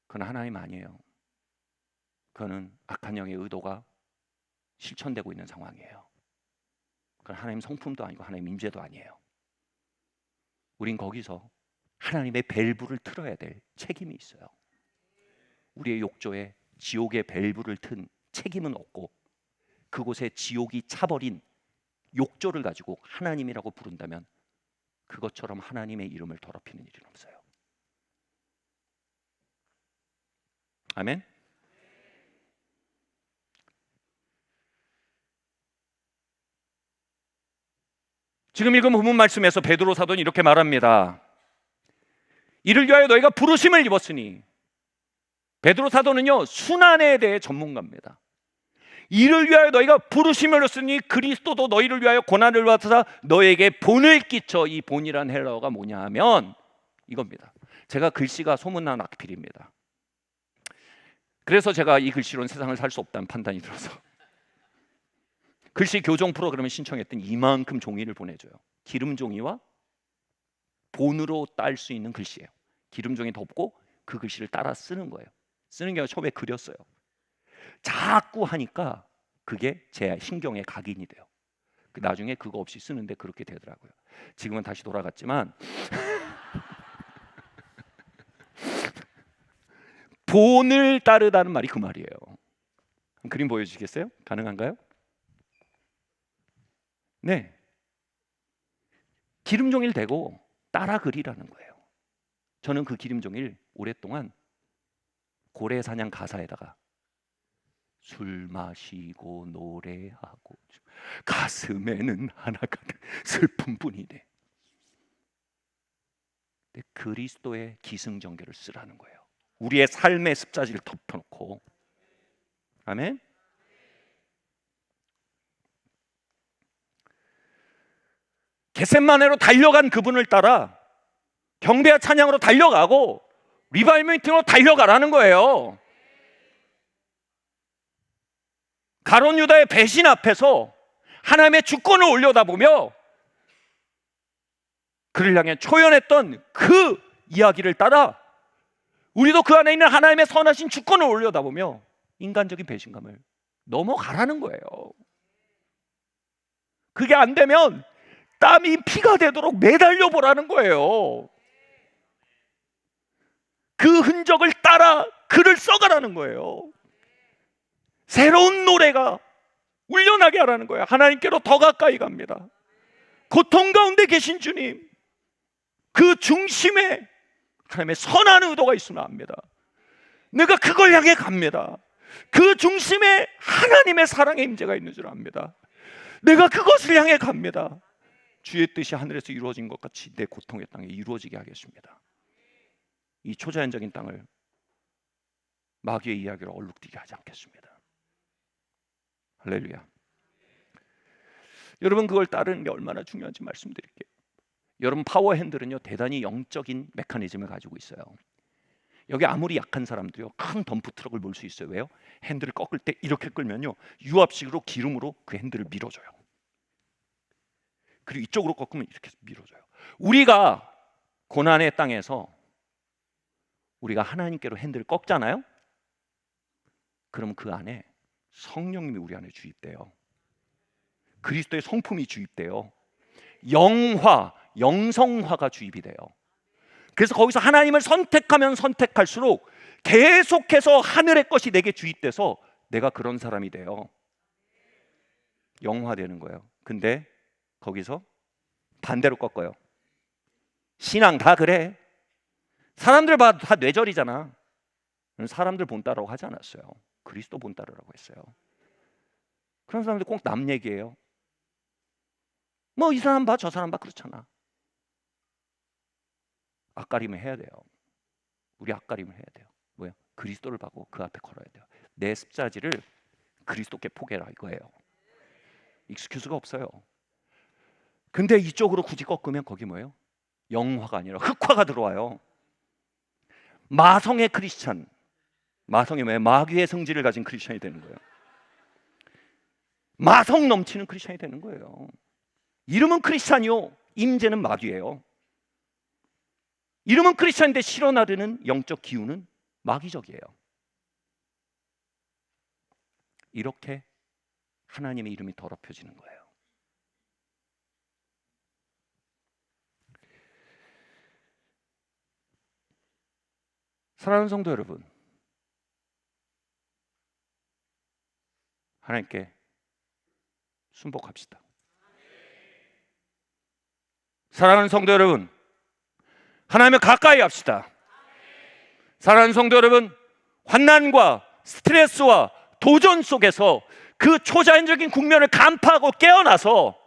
그건 하나님 아니에요. 그거는 악한 영의 의도가 실천되고 있는 상황이에요. 그건 하나님 성품도 아니고 하나님 임재도 아니에요. 우린 거기서 하나님의 밸브를 틀어야 될 책임이 있어요. 우리의 욕조에 지옥의 밸브를 튼 책임은 없고, 그곳에 지옥이 차버린 욕조를 가지고 하나님이라고 부른다면 그것처럼 하나님의 이름을 더럽히는 일은 없어요. 아멘. 지금 읽은 본문 말씀에서 베드로 사도는 이렇게 말합니다. 이를 위하여 너희가 부르심을 입었으니, 베드로 사도는요 순환에 대해 전문가입니다. 이를 위하여 너희가 부르심을 입었으니 그리스도도 너희를 위하여 고난을 받아서 너에게 본을 끼쳐. 이 본이란 헬라어가 뭐냐 하면 이겁니다. 제가 글씨가 소문난 악필입니다. 그래서 제가 이 글씨로는 세상을 살 수 없다는 판단이 들어서 글씨 교정 프로그램을 신청했더니 이만큼 종이를 보내줘요. 기름 종이와 본으로 딸 수 있는 글씨예요. 기름 종이 덮고 그 글씨를 따라 쓰는 거예요. 쓰는 게 아니라 처음에 그렸어요. 자꾸 하니까 그게 제 신경에 각인이 돼요. 나중에 그거 없이 쓰는데 그렇게 되더라고요. 지금은 다시 돌아갔지만 본을 따르다는 말이 그 말이에요. 그림 보여주시겠어요? 가능한가요? 네, 기름 종이를 대고 따라 그리라는 거예요. 저는 그 기름 종이를 오랫동안 고래사냥 가사에다가 술 마시고 노래하고 가슴에는 하나가 슬픔뿐이네. 근데 그리스도의 기승전결을 쓰라는 거예요. 우리의 삶의 습자지를 덮어놓고. 아멘. 겟셋마네로 달려간 그분을 따라 경배와 찬양으로 달려가고 리바이벌 미팅으로 달려가라는 거예요. 가룟 유다의 배신 앞에서 하나님의 주권을 올려다보며 그를 향해 초연했던 그 이야기를 따라 우리도 그 안에 있는 하나님의 선하신 주권을 올려다보며 인간적인 배신감을 넘어가라는 거예요. 그게 안 되면 땀이 피가 되도록 매달려 보라는 거예요. 그 흔적을 따라 글을 써가라는 거예요. 새로운 노래가 울려나게 하라는 거예요. 하나님께로 더 가까이 갑니다. 고통 가운데 계신 주님, 그 중심에 하나님의 선한 의도가 있으면 압니다. 내가 그걸 향해 갑니다. 그 중심에 하나님의 사랑의 임재가 있는 줄 압니다. 내가 그것을 향해 갑니다. 주의 뜻이 하늘에서 이루어진 것 같이 내 고통의 땅에 이루어지게 하겠습니다. 이 초자연적인 땅을 마귀의 이야기로 얼룩지게 하지 않겠습니다. 할렐루야. 여러분, 그걸 따르는 게 얼마나 중요한지 말씀드릴게요. 여러분, 파워 핸들은요 대단히 영적인 메커니즘을 가지고 있어요. 여기 아무리 약한 사람도요 큰 덤프 트럭을 몰 수 있어요. 왜요? 핸들을 꺾을 때 이렇게 끌면요 유압식으로 기름으로 그 핸들을 밀어줘요. 그리고 이쪽으로 꺾으면 이렇게 밀어줘요. 우리가 고난의 땅에서 우리가 하나님께로 핸들을 꺾잖아요. 그럼 그 안에 성령님이 우리 안에 주입돼요. 그리스도의 성품이 주입돼요. 영화, 영성화가 주입이 돼요. 그래서 거기서 하나님을 선택하면 선택할수록 계속해서 하늘의 것이 내게 주입돼서 내가 그런 사람이 돼요. 영화되는 거예요. 근데 거기서 반대로 꺾어요. 신앙 다 그래. 사람들 봐도 다 뇌절이잖아. 사람들 본따라고 하지 않았어요. 그리스도 본따르라고 했어요. 그런 사람들 꼭 남 얘기예요. 뭐 이 사람 봐, 저 사람 봐, 그렇잖아. 앞가림을 해야 돼요. 우리 앞가림을 해야 돼요. 뭐야? 그리스도를 보고 그 앞에 걸어야 돼요. 내 습자지를 그리스도께 포개라 이거예요. 익스큐즈가 없어요. 근데 이쪽으로 굳이 꺾으면 거기 뭐예요? 영화가 아니라 흑화가 들어와요. 마성의 크리스찬, 마성이 뭐예요? 마귀의 성질을 가진 크리스찬이 되는 거예요. 마성 넘치는 크리스찬이 되는 거예요. 이름은 크리스찬이요, 임재는 마귀예요. 이름은 크리스찬인데 실어 나르는 영적 기운은 마귀적이에요. 이렇게 하나님의 이름이 더럽혀지는 거예요. 사랑하는 성도 여러분, 하나님께 순복합시다. 사랑하는 성도 여러분, 하나님을 가까이 합시다. 사랑하는 성도 여러분, 환난과 스트레스와 도전 속에서 그 초자연적인 국면을 간파하고 깨어나서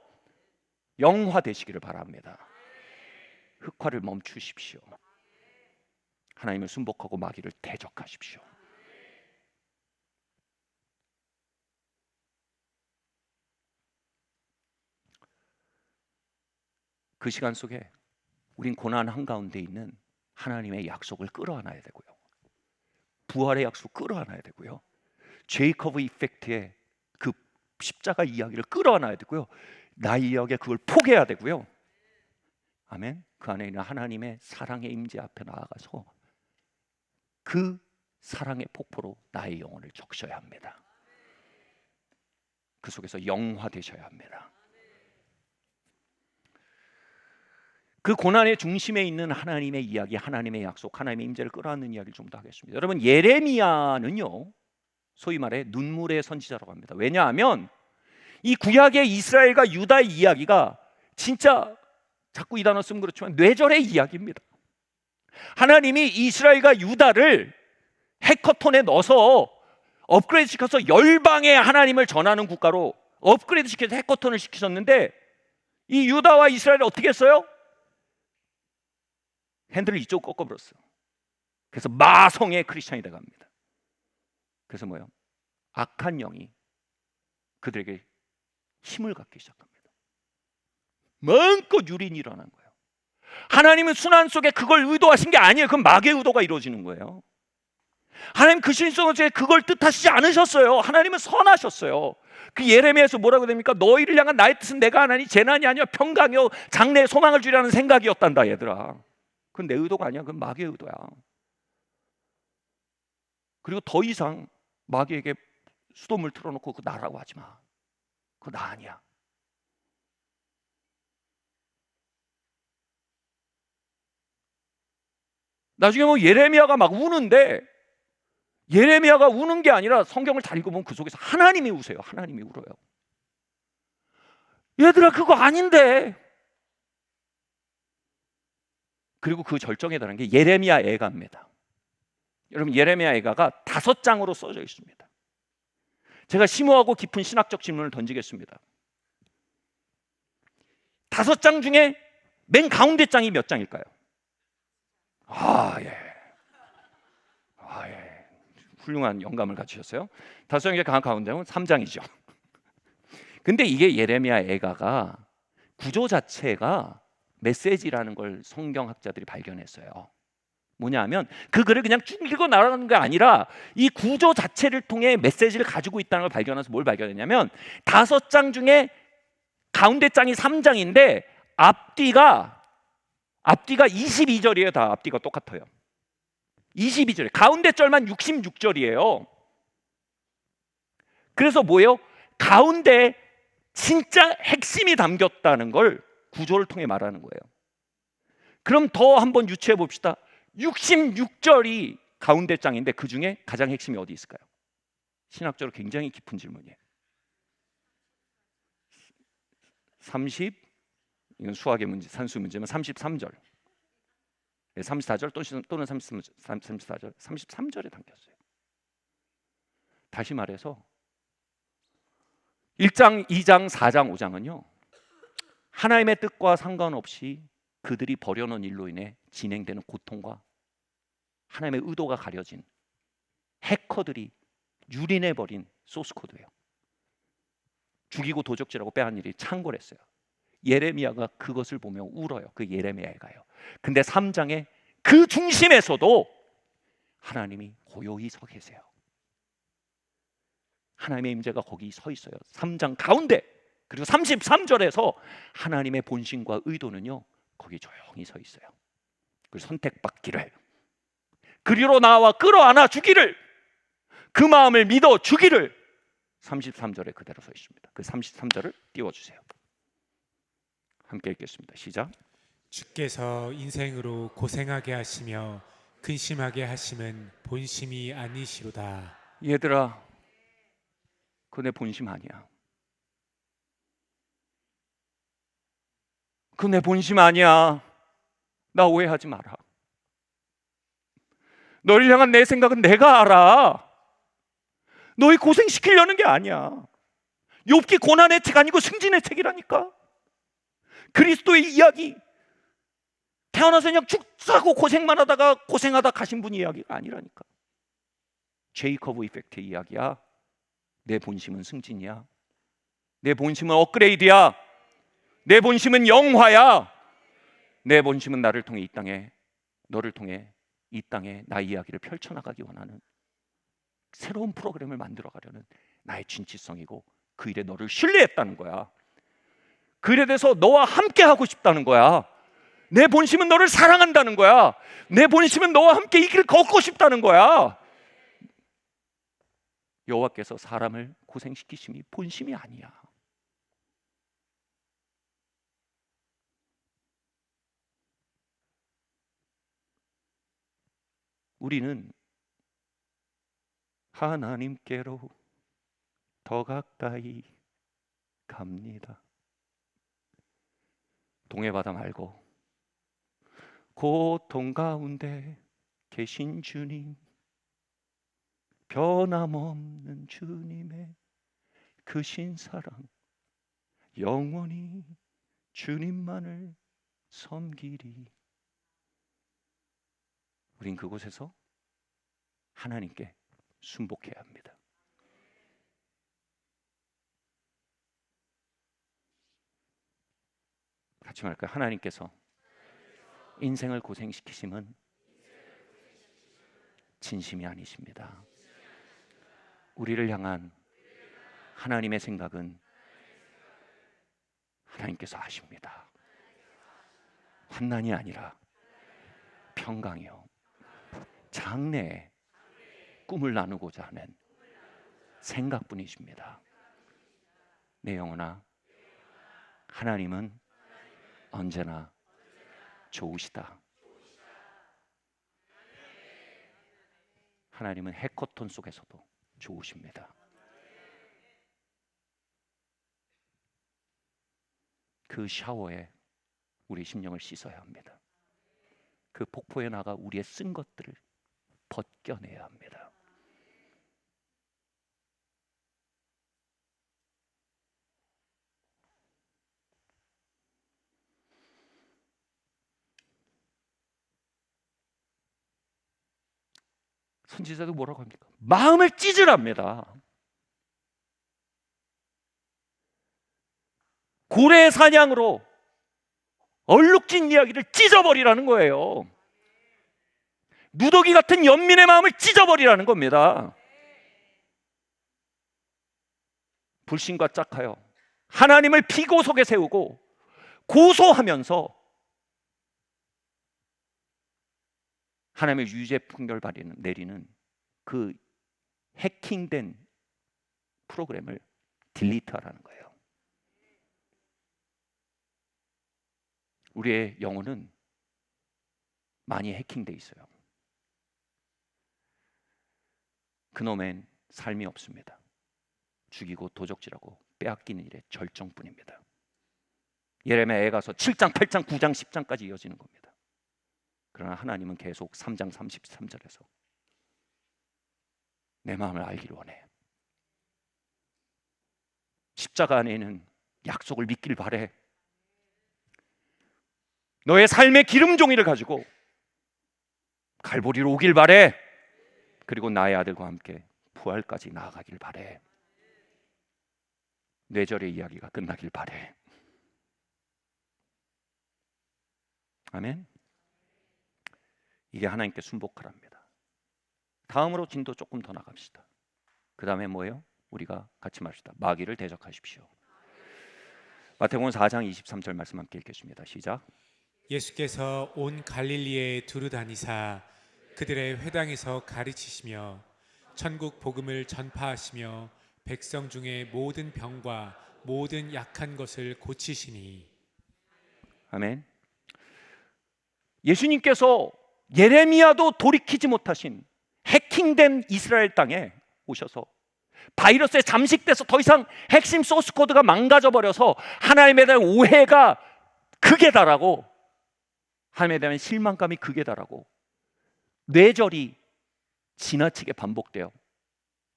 영화되시기를 바랍니다. 흑화를 멈추십시오. 하나님을 순복하고 마귀를 대적하십시오. 그 시간 속에 우린 고난 한가운데 있는 하나님의 약속을 끌어안아야 되고요, 부활의 약속 끌어안아야 되고요, 제이커브 이펙트의 그 십자가 이야기를 끌어안아야 되고요, 나의 이야기에 그걸 포기해야 되고요. 아멘. 그 안에 있는 하나님의 사랑의 임재 앞에 나아가서 그 사랑의 폭포로 나의 영혼을 적셔야 합니다. 그 속에서 영화되셔야 합니다. 그 고난의 중심에 있는 하나님의 이야기, 하나님의 약속, 하나님의 임재를 끌어안는 이야기를 좀 더 하겠습니다. 여러분, 예레미야는요, 소위 말해 눈물의 선지자라고 합니다. 왜냐하면 이 구약의 이스라엘과 유다의 이야기가 진짜, 자꾸 이 단어 쓰면 그렇지만 뇌절의 이야기입니다. 하나님이 이스라엘과 유다를 해커톤에 넣어서 업그레이드 시켜서 열방의 하나님을 전하는 국가로 업그레이드 시켜서 해커톤을 시키셨는데, 이 유다와 이스라엘을 어떻게 했어요? 핸들을 이쪽으로 꺾어버렸어요. 그래서 마성의 크리스찬이 돼갑니다. 그래서 뭐예요? 악한 영이 그들에게 힘을 갖기 시작합니다. 마음껏 유린이 일어난 거예요. 하나님은 순환 속에 그걸 의도하신 게 아니에요. 그건 마귀의 의도가 이루어지는 거예요. 하나님 그 신성 속에 그걸 뜻하시지 않으셨어요. 하나님은 선하셨어요. 그 예레미야에서 뭐라고 됩니까? 너희를 향한 나의 뜻은 내가 하나니 재난이 아니라 평강이요 장래에 소망을 주려는 생각이었단다. 얘들아, 그건 내 의도가 아니야. 그건 마귀의 의도야. 그리고 더 이상 마귀에게 수돗물 틀어놓고 그 나라고 하지 마. 그거 나 아니야. 나중에 뭐 예레미야가 막 우는데, 예레미야가 우는 게 아니라 성경을 잘 읽어보면 그 속에서 하나님이 우세요. 하나님이 울어요. 얘들아, 그거 아닌데. 그리고 그 절정에 달한 게 예레미야 애가입니다. 여러분, 예레미야 애가가 5장으로 써져 있습니다. 제가 심오하고 깊은 신학적 질문을 던지겠습니다. 5장 중에 맨 가운데 장이 몇 장일까요? 예. 훌륭한 영감을 갖추셨어요. 5장 중에 가운데는 3장이죠. 근데 이게 예레미야 애가가 구조 자체가 메시지라는 걸 성경학자들이 발견했어요. 뭐냐면 그 글을 그냥 쭉 읽고 나가는 게 아니라 이 구조 자체를 통해 메시지를 가지고 있다는 걸 발견해서 뭘 발견했냐면 5장 중에 가운데 장이 3장인데 앞뒤가 22절이에요. 다 앞뒤가 똑같아요. 22절. 가운데 절만 66절이에요. 그래서 뭐예요? 가운데 진짜 핵심이 담겼다는 걸 구조를 통해 말하는 거예요. 그럼 더 한번 유추해 봅시다. 66절이 가운데 장인데 그 중에 가장 핵심이 어디 있을까요? 신학적으로 굉장히 깊은 질문이에요. 30, 이건 수학의 문제, 산수 문제면 33절, 34절 또는 34절, 33절에 담겼어요. 다시 말해서 1장, 2장, 4장, 5장은요 하나님의 뜻과 상관없이 그들이 벌여놓은 일로 인해 진행되는 고통과 하나님의 의도가 가려진 해커들이 유린해버린 소스코드예요. 죽이고 도적질하고 빼앗은 일이 창궐했어요. 예레미야가 그것을 보며 울어요. 그 예레미야에 가요. 근데 3장의 그 중심에서도 하나님이 고요히 서 계세요. 하나님의 임재가 거기 서 있어요. 3장 가운데 그리고 33절에서 하나님의 본심과 의도는요, 거기 조용히 서 있어요. 그 선택받기를, 그리로 나와 끌어안아 주기를, 그 마음을 믿어 주기를 33절에 그대로 서 있습니다. 그 33절을 띄워주세요. 함께 읽겠습니다. 시작. 주께서 인생으로 고생하게 하시며 근심하게 하심은 본심이 아니시로다. 얘들아, 그거 내 본심 아니야. 그거 내 본심 아니야. 나 오해하지 마라. 너를 향한 내 생각은 내가 알아. 너희 고생시키려는 게 아니야. 욥기 고난의 책 아니고 승진의 책이라니까. 그리스도의 이야기, 태어나서 그냥 죽사고 고생만 하다가 고생하다 가신 분 이야기가 아니라니까. 제이커브 이펙트 이야기야. 내 본심은 승진이야. 내 본심은 업그레이드야. 내 본심은 영화야. 내 본심은 나를 통해 이 땅에, 너를 통해 이 땅에 나의 이야기를 펼쳐나가기 원하는 새로운 프로그램을 만들어가려는 나의 진취성이고, 그 일에 너를 신뢰했다는 거야. 그 일에 대해서 너와 함께 하고 싶다는 거야. 내 본심은 너를 사랑한다는 거야. 내 본심은 너와 함께 이 길을 걷고 싶다는 거야. 여호와께서 사람을 고생시키심이 본심이 아니야. 우리는 하나님께로 더 가까이 갑니다. 동해바다 말고 고통 가운데 계신 주님, 변함없는 주님의 크신 사랑, 영원히 주님만을 섬기리. 우린 그곳에서 하나님께 순복해야 합니다. 같이 말할까요? 하나님께서 인생을 고생시키심은 진심이 아니십니다. 우리를 향한 하나님의 생각은 하나님께서 아십니다. 환난이 아니라 평강이요, 장래에 꿈을 나누고자 하는 생각뿐이십니다. 내 영혼아, 하나님은 언제나 좋으시다. 하나님은 해커톤 속에서도 좋으십니다. 그 샤워에 우리 심령을 씻어야 합니다. 그 폭포에 나가 우리의 쓴 것들을 벗겨내야 합니다. 선지자도 뭐라고 합니까? 마음을 찢으랍니다. 고래 사냥으로 얼룩진 이야기를 찢어버리라는 거예요. 누더기 같은 연민의 마음을 찢어버리라는 겁니다. 불신과 짝하여 하나님을 피고속에 세우고 고소하면서 하나님의 유죄 판결 내리는 그 해킹된 프로그램을 딜리트하라는 거예요. 우리의 영혼은 많이 해킹돼 있어요. 그놈엔 삶이 없습니다. 죽이고 도적질하고 빼앗기는 일의 절정뿐입니다. 예레미야에 가서 7장, 8장, 9장, 10장까지 이어지는 겁니다. 그러나 하나님은 계속 3장 33절에서 내 마음을 알기를 원해. 십자가 안에 있는 약속을 믿길 바래. 너의 삶의 기름종이를 가지고 갈보리로 오길 바래. 그리고 나의 아들과 함께 부활까지 나아가길 바래. 뇌절의 이야기가 끝나길 바래. 아멘. 이게 하나님께 순복하랍니다. 다음으로 진도 조금 더 나갑시다. 그 다음에 뭐예요? 우리가 같이 말합시다. 마귀를 대적하십시오. 마태복음 4장 23절 말씀 함께 읽겠습니다. 시작. 예수께서 온 갈릴리에 두루 다니사 그들의 회당에서 가르치시며 천국 복음을 전파하시며 백성 중에 모든 병과 모든 약한 것을 고치시니. 아멘. 예수님께서 예레미야도 돌이키지 못하신 해킹된 이스라엘 땅에 오셔서 바이러스에 잠식돼서 더 이상 핵심 소스 코드가 망가져 버려서 하나님에 대한 오해가 극에 달하고 하나님에 대한 실망감이 극에 달하고 뇌절이 지나치게 반복되어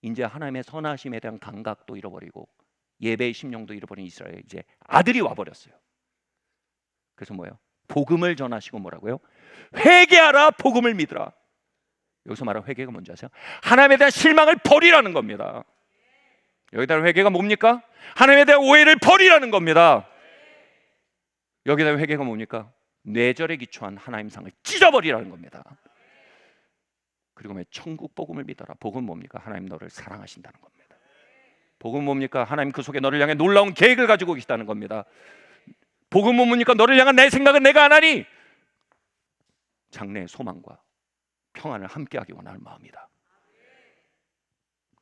이제 하나님의 선하심에 대한 감각도 잃어버리고 예배의 심령도 잃어버린 이스라엘에 이제 아들이 와버렸어요. 그래서 뭐예요? 복음을 전하시고 뭐라고요? 회개하라, 복음을 믿으라. 여기서 말하는 회개가 뭔지 아세요? 하나님에 대한 실망을 버리라는 겁니다. 여기다 회개가 뭡니까? 하나님에 대한 오해를 버리라는 겁니다. 여기다 회개가 뭡니까? 뇌절에 기초한 하나님 상을 찢어버리라는 겁니다. 그리고 왜 천국 복음을 믿어라. 복음은 뭡니까? 하나님 너를 사랑하신다는 겁니다. 복음은 뭡니까? 하나님 그 속에 너를 향해 놀라운 계획을 가지고 계시다는 겁니다. 복음은 뭡니까? 너를 향한 내 생각은 내가 안 하니 장래의 소망과 평안을 함께하기 원하는 마음이다.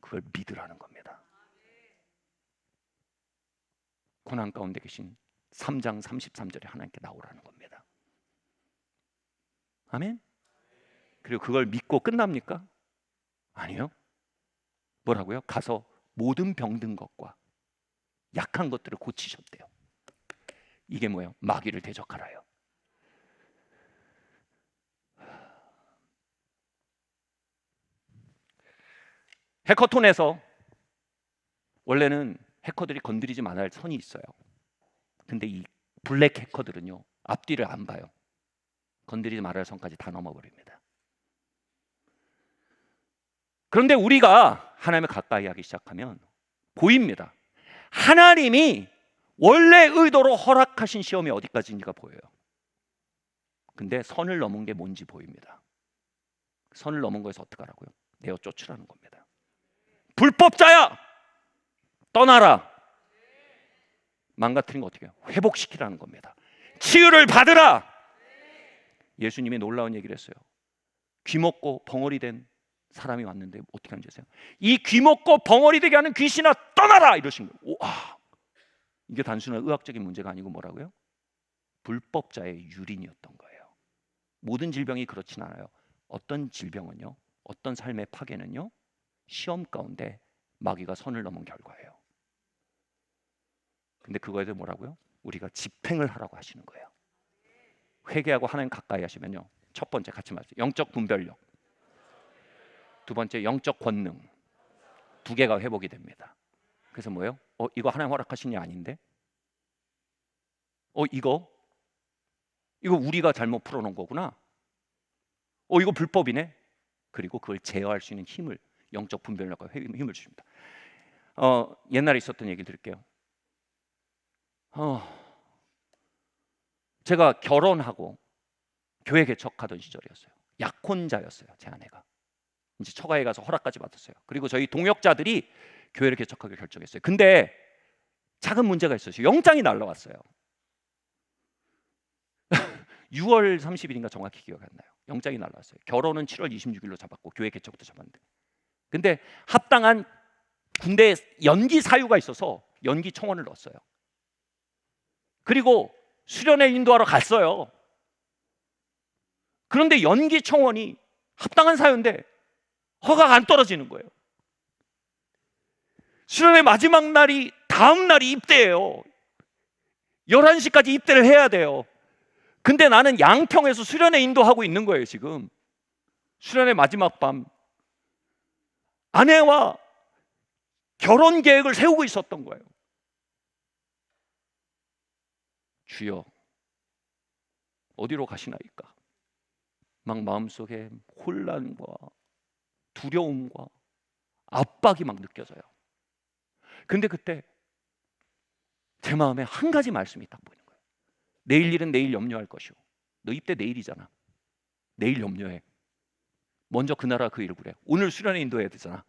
그걸 믿으라는 겁니다. 고난 가운데 계신 3장 33절에 하나님께 나오라는 겁니다. 아멘. 그리고 그걸 믿고 끝납니까? 아니요. 뭐라고요? 가서 모든 병든 것과 약한 것들을 고치셨대요. 이게 뭐예요? 마귀를 대적하라요. 해커톤에서 원래는 해커들이 건드리지 말아야 할 선이 있어요. 근데 이 블랙 해커들은요, 앞뒤를 안 봐요. 건드리지 말아야 할 선까지 다 넘어버립니다. 그런데 우리가 하나님을 가까이 하기 시작하면 보입니다. 하나님이 원래 의도로 허락하신 시험이 어디까지인지가 보여요. 근데 선을 넘은 게 뭔지 보입니다. 선을 넘은 거에서 어떻게 하라고요? 내어 쫓으라는 겁니다. 불법자야! 떠나라! 망가뜨린 거 어떻게 해요? 회복시키라는 겁니다. 치유를 받으라! 예수님이 놀라운 얘기를 했어요. 귀먹고 벙어리 된 사람이 왔는데 어떻게 하는지 아세요? 이 귀먹고 벙어리 되게 하는 귀신아 떠나라! 이러신 거예요. 와, 이게 단순한 의학적인 문제가 아니고 뭐라고요? 불법자의 유린이었던 거예요. 모든 질병이 그렇진 않아요. 어떤 질병은요, 어떤 삶의 파괴는요, 시험 가운데 마귀가 선을 넘은 결과예요. 근데 그거에 대해 뭐라고요? 우리가 집행을 하라고 하시는 거예요. 회개하고 하나님 가까이 하시면요, 첫 번째 같이 말해요. 영적 분별력. 두 번째 영적 권능. 두 개가 회복이 됩니다. 그래서 뭐예요? 이거 하나님 허락하신 게 아닌데? 이거 우리가 잘못 풀어놓은 거구나. 이거 불법이네. 그리고 그걸 제어할 수 있는 힘을, 영적 분별력과 힘을 주십니다. 옛날에 있었던 얘기 드릴게요. 제가 결혼하고 교회 개척하던 시절이었어요. 약혼자였어요, 제 아내가. 이제 처가에 가서 허락까지 받았어요. 그리고 저희 동역자들이 교회를 개척하기로 결정했어요. 근데 작은 문제가 있었어요. 영장이 날라왔어요. 6월 30일인가 정확히 기억이 안 나요. 영장이 날라왔어요. 결혼은 7월 26일로 잡았고 교회 개척부터 잡았는데, 근데 합당한 군대 연기 사유가 있어서 연기 청원을 넣었어요. 그리고 수련회 인도하러 갔어요. 그런데 연기 청원이 합당한 사유인데 허가가 안 떨어지는 거예요. 수련회 마지막 날이 다음 날이 입대예요. 11시까지 입대를 해야 돼요. 근데 나는 양평에서 수련회 인도하고 있는 거예요. 지금 수련회 마지막 밤 아내와 결혼 계획을 세우고 있었던 거예요. 주여, 어디로 가시나이까? 막 마음속에 혼란과 두려움과 압박이 막 느껴져요. 근데 그때 제 마음에 한 가지 말씀이 딱 보이는 거예요. 내일 일은 내일 염려할 것이오. 너 입대 내일이잖아. 내일 염려해. 먼저 그 나라 그 일을 그래. 오늘 수련회 인도해야 되잖아.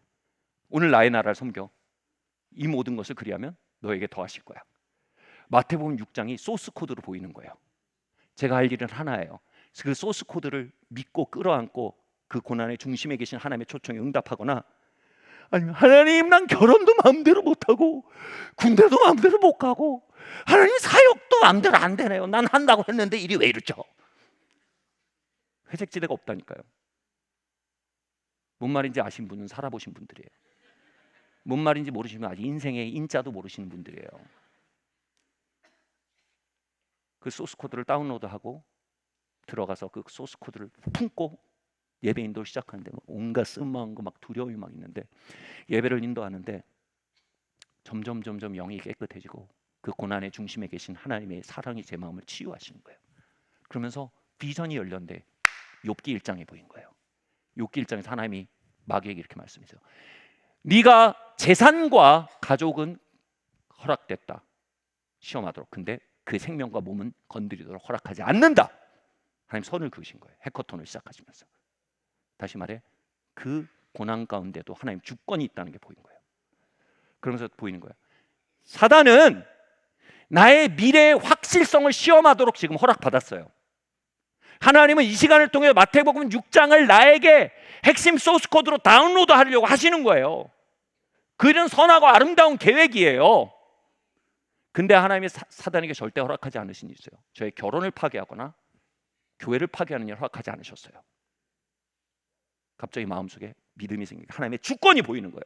오늘 나의 나라를 섬겨. 이 모든 것을 그리하면 너에게 더하실 거야. 마태복음 6장이 소스 코드로 보이는 거예요. 제가 할 일은 하나예요. 그 소스 코드를 믿고 끌어안고 그 고난의 중심에 계신 하나님의 초청에 응답하거나, 아니면 하나님 난 결혼도 마음대로 못하고 군대도 마음대로 못 가고 하나님 사역도 마음대로 안 되네요. 난 한다고 했는데 일이 왜 이렇죠? 회색지대가 없다니까요. 뭔 말인지 아신 분은 살아보신 분들이에요. 뭔 말인지 모르시면 아직 인생의 인자도 모르시는 분들이에요. 그 소스 코드를 다운로드하고 들어가서 그 소스 코드를 품고 예배 인도를 시작하는데 온갖 쓴마음과 막 두려움이 막 있는데, 예배를 인도하는데 점점 영이 깨끗해지고 그 고난의 중심에 계신 하나님의 사랑이 제 마음을 치유하시는 거예요. 그러면서 비전이 열렸는데 욥기 1장에 보인 거예요. 욥기 1장에서 하나님이 마귀에게 이렇게 말씀하세요. 네가 재산과 가족은 허락됐다, 시험하도록. 근데 그 생명과 몸은 건드리도록 허락하지 않는다. 하나님 선을 그으신 거예요. 해커톤을 시작하시면서. 다시 말해 그 고난 가운데도 하나님 주권이 있다는 게 보인 거예요. 그러면서 보이는 거예요. 사단은 나의 미래의 확실성을 시험하도록 지금 허락받았어요. 하나님은 이 시간을 통해 마태복음 6장을 나에게 핵심 소스 코드로 다운로드 하려고 하시는 거예요. 그런 선하고 아름다운 계획이에요. 근데 하나님이 사단에게 절대 허락하지 않으신 일이 있어요. 저의 결혼을 파괴하거나 교회를 파괴하는 일을 허락하지 않으셨어요. 갑자기 마음속에 믿음이 생기고 하나님의 주권이 보이는 거예요.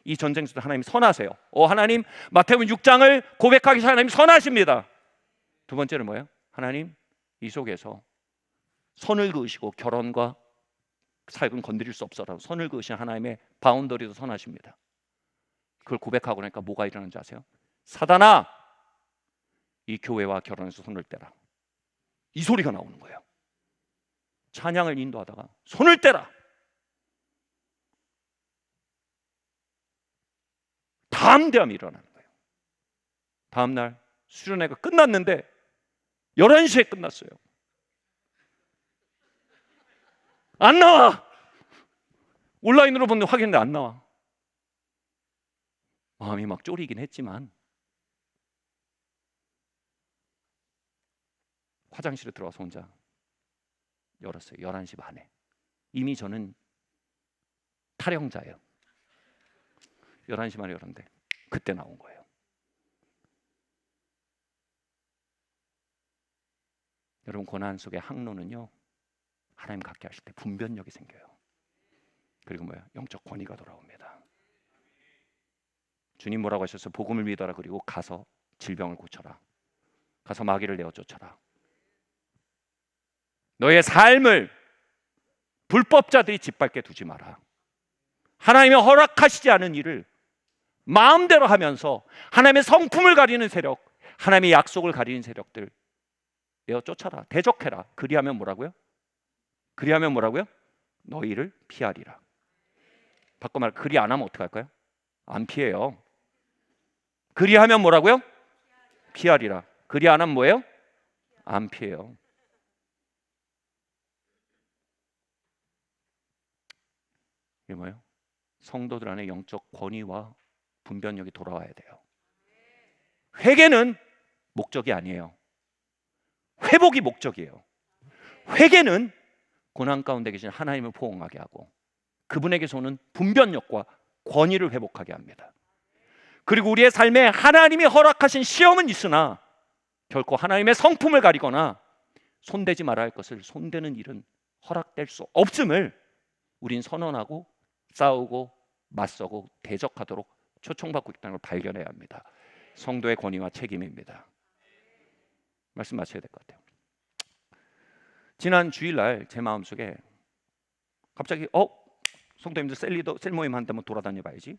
이 전쟁 속에서 하나님이 선하세요. 하나님, 마태복음 6장을 고백하기 위해서 하나님 선하십니다. 두 번째는 뭐예요? 하나님 이 속에서 선을 그으시고 결혼과 사역은 건드릴 수 없어라고 선을 그으신 하나님의 바운더리도 선하십니다. 그걸 고백하고 나니까 뭐가 일어나는지 아세요? 사단아, 이 교회와 결혼해서 손을 떼라. 이 소리가 나오는 거예요. 찬양을 인도하다가 손을 떼라. 담대함이 일어나는 거예요. 다음 날 수련회가 끝났는데 11시에 끝났어요. 안 나와. 온라인으로 보는데 확인했는데 안 나와. 마음이 막 쫄이긴 했지만 화장실에 들어가서 혼자 열었어요. 11시 반에. 이미 저는 탈영자예요. 11시 반에 열었는데 그때 나온 거예요. 여러분, 고난 속의 항로는요, 하나님 갖게 하실 때 분별력이 생겨요. 그리고 뭐야? 영적 권위가 돌아옵니다. 주님 뭐라고 하셨어요? 복음을 믿어라. 그리고 가서 질병을 고쳐라. 가서 마귀를 내어 쫓아라. 너의 삶을 불법자들이 짓밟게 두지 마라. 하나님이 허락하시지 않은 일을 마음대로 하면서 하나님의 성품을 가리는 세력, 하나님의 약속을 가리는 세력들 내어 쫓아라. 대적해라. 그리하면 뭐라고요? 그리하면 뭐라고요? 너희를 피하리라. 바꿔 말해, 그리 안 하면 어떻게 할까요? 안 피해요. 그리하면 뭐라고요? 피하리라. 그리 안 하면 뭐예요? 안 피해요. 이게 뭐예요? 성도들 안에 영적 권위와 분별력이 돌아와야 돼요. 회개는 목적이 아니에요. 회복이 목적이에요. 회개는 고난 가운데 계신 하나님을 포옹하게 하고 그분에게서 오는 분별력과 권위를 회복하게 합니다. 그리고 우리의 삶에 하나님이 허락하신 시험은 있으나 결코 하나님의 성품을 가리거나 손대지 말아야 할 것을 손대는 일은 허락될 수 없음을 우린 선언하고 싸우고 맞서고 대적하도록 초청받고 있다는 걸 발견해야 합니다. 성도의 권위와 책임입니다. 말씀 마쳐야 될 것 같아요. 지난 주일날 제 마음속에 갑자기 성도님들 셀 모임 한다면 돌아다녀 봐야지.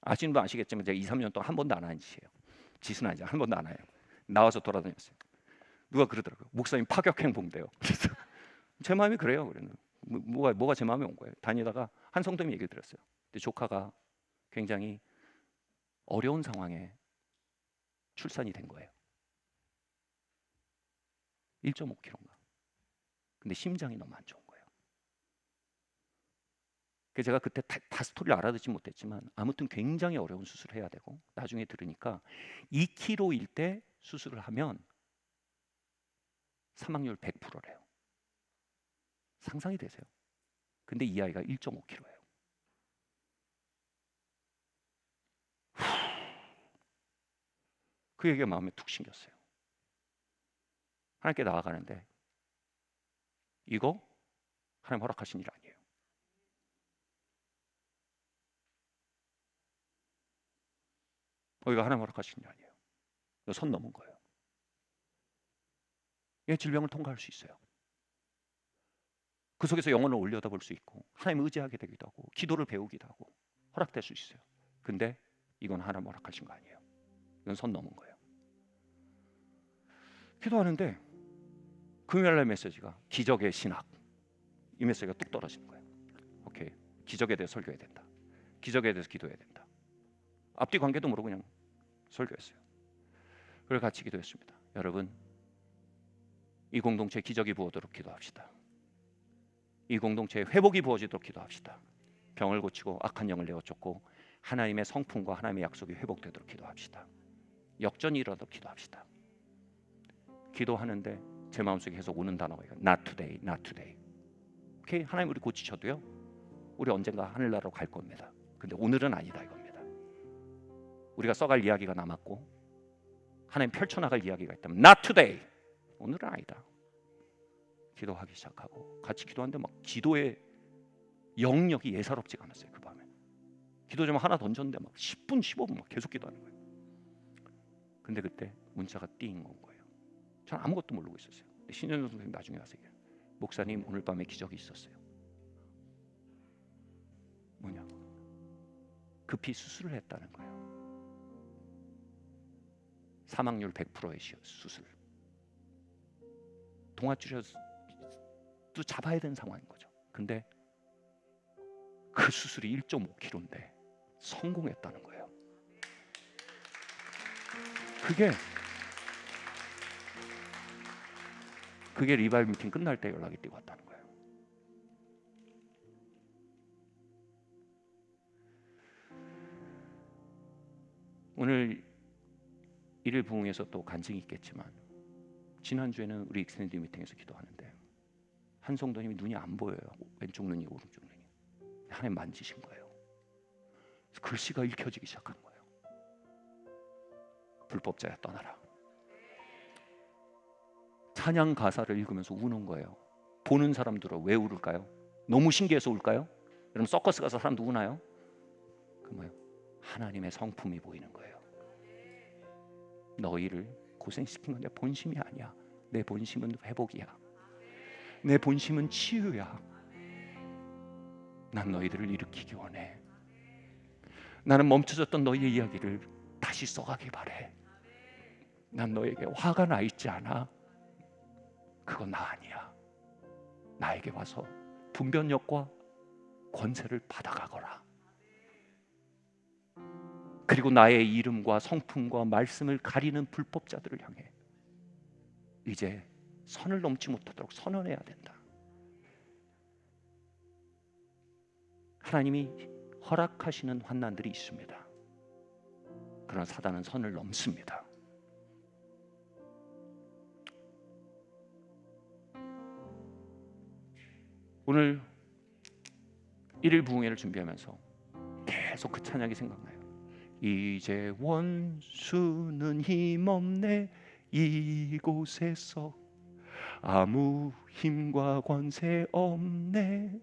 아시는 분 아시겠지만 제가 2, 3년 동안 한 번도 안 한 짓이에요. 짓은 아니죠. 한 번도 안 해요. 나와서 돌아다녔어요. 누가 그러더라고요. 목사님 파격행 봉돼요. 그래서 제 마음이 그래요. 뭐가 제 마음에 온 거예요. 다니다가 한 성도님 얘기를 들었어요. 근데 조카가 굉장히 어려운 상황에 출산이 된 거예요. 1.5kg인가. 근데 심장이 너무 안 좋은 거예요. 그래서 제가 그때 다 스토리를 알아듣지 못했지만 아무튼 굉장히 어려운 수술을 해야 되고 나중에 들으니까 2kg일 때 수술을 하면 사망률 100%래요. 상상이 되세요? 근데 이 아이가 1.5kg예요. 그 얘기가 마음에 툭 심겼어요. 하나님께 나아가는데 이거 하나님 허락하신 일 아니에요. 이거 하나님 허락하신 일 아니에요. 이거 선 넘은 거예요. 이 질병을 통과할 수 있어요. 그 속에서 영혼을 올려다볼 수 있고 하나님을 의지하게 되기도 하고 기도를 배우기도 하고 허락될 수 있어요. 근데 이건 하나님 허락하신 거 아니에요. 이건 선 넘은 거예요. 기도하는데 금요일날 메시지가 기적의 신학, 이 메시지가 뚝 떨어지는 거예요. 오케이, 기적에 대해서 설교해야 된다. 기적에 대해서 기도해야 된다. 앞뒤 관계도 모르고 그냥 설교했어요. 그걸 같이 기도했습니다. 여러분, 이 공동체에 기적이 부어도록 기도합시다. 이 공동체에 회복이 부어지도록 기도합시다. 병을 고치고 악한 영을 내어쫓고 하나님의 성품과 하나님의 약속이 회복되도록 기도합시다. 역전이 일어나도록 기도합시다. 기도하는데 제 마음속에 계속 오는 단어가 Not today, not today. 오케이, 하나님 우리 고치셔도요, 우리 언젠가 하늘나라로 갈 겁니다. 근데 오늘은 아니다 이겁니다. 우리가 써갈 이야기가 남았고 하나님 펼쳐나갈 이야기가 있다면 Not today, 오늘은 아니다. 기도하기 시작하고 같이 기도하는데 막 기도의 영역이 예사롭지가 않았어요. 그 밤에 기도 좀 하나 던졌는데 막 10분 15분 막 계속 기도하는 거예요. 근데 그때 문자가 띵 온 거예요. 저는 아무것도 모르고 있었어요. 신현정 선생님 나중에 와서 얘기해요. 목사님, 오늘 밤에 기적이 있었어요. 뭐냐? 급히 수술을 했다는 거예요. 사망률 100%의 수술. 동아줄여도 잡아야 되는 상황인 거죠. 근데 그 수술이 1.5kg인데 성공했다는 거예요. 그게 리바이브 미팅 끝날 때 연락이 뛰고 왔다는 거예요. 오늘 일일 부흥에서 또 간증이 있겠지만 지난주에는 우리 익스텐드 미팅에서 기도하는데 한 성도님이 눈이 안 보여요. 왼쪽 눈이 오른쪽 눈이. 하나님 만지신 거예요. 글씨가 읽혀지기 시작한 거예요. 불법자야 떠나라. 찬양 가사를 읽으면서 우는 거예요. 보는 사람들은 왜 울을까요? 너무 신기해서 울까요? 여러분 서커스 가서 사람도 우나요? 그 뭐예요? 하나님의 성품이 보이는 거예요. 너희를 고생시킨 건 내 본심이 아니야. 내 본심은 회복이야. 내 본심은 치유야. 난 너희들을 일으키기 원해. 나는 멈춰졌던 너희의 이야기를 다시 써가길 바래. 난 너에게 화가 나 있지 않아. 그건 나 아니야. 나에게 와서 분변력과 권세를 받아가거라. 그리고 나의 이름과 성품과 말씀을 가리는 불법자들을 향해 이제 선을 넘지 못하도록 선언해야 된다. 하나님이 허락하시는 환난들이 있습니다. 그러나 사단은 선을 넘습니다. 오늘 일일 부흥회를 준비하면서 계속 그 찬양이 생각나요. 이제 원수는 힘없네. 이곳에서 아무 힘과 권세 없네.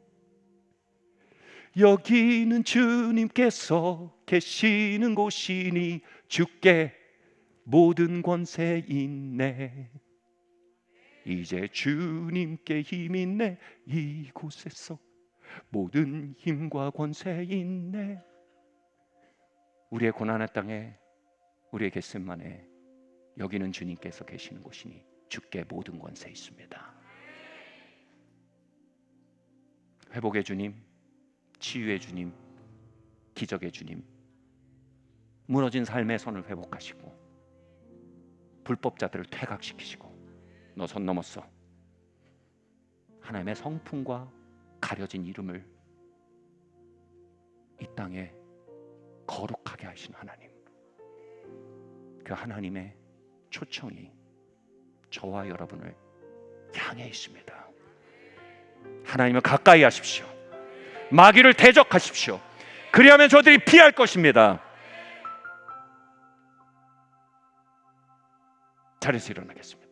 여기는 주님께서 계시는 곳이니 주께 모든 권세 있네. 이제 주님께 힘 있네. 이곳에서 모든 힘과 권세 있네. 우리의 고난의 땅에, 우리의 겟세마네, 여기는 주님께서 계시는 곳이니 주께 모든 권세 있습니다. 회복의 주님, 치유의 주님, 기적의 주님, 무너진 삶의 선을 회복하시고 불법자들을 퇴각시키시고 너 선 넘었어. 하나님의 성품과 가려진 이름을 이 땅에 거룩하게 하신 하나님, 그 하나님의 초청이 저와 여러분을 향해 있습니다. 하나님을 가까이 하십시오. 마귀를 대적하십시오. 그리하면 저들이 피할 것입니다. 자리에서 일어나겠습니다.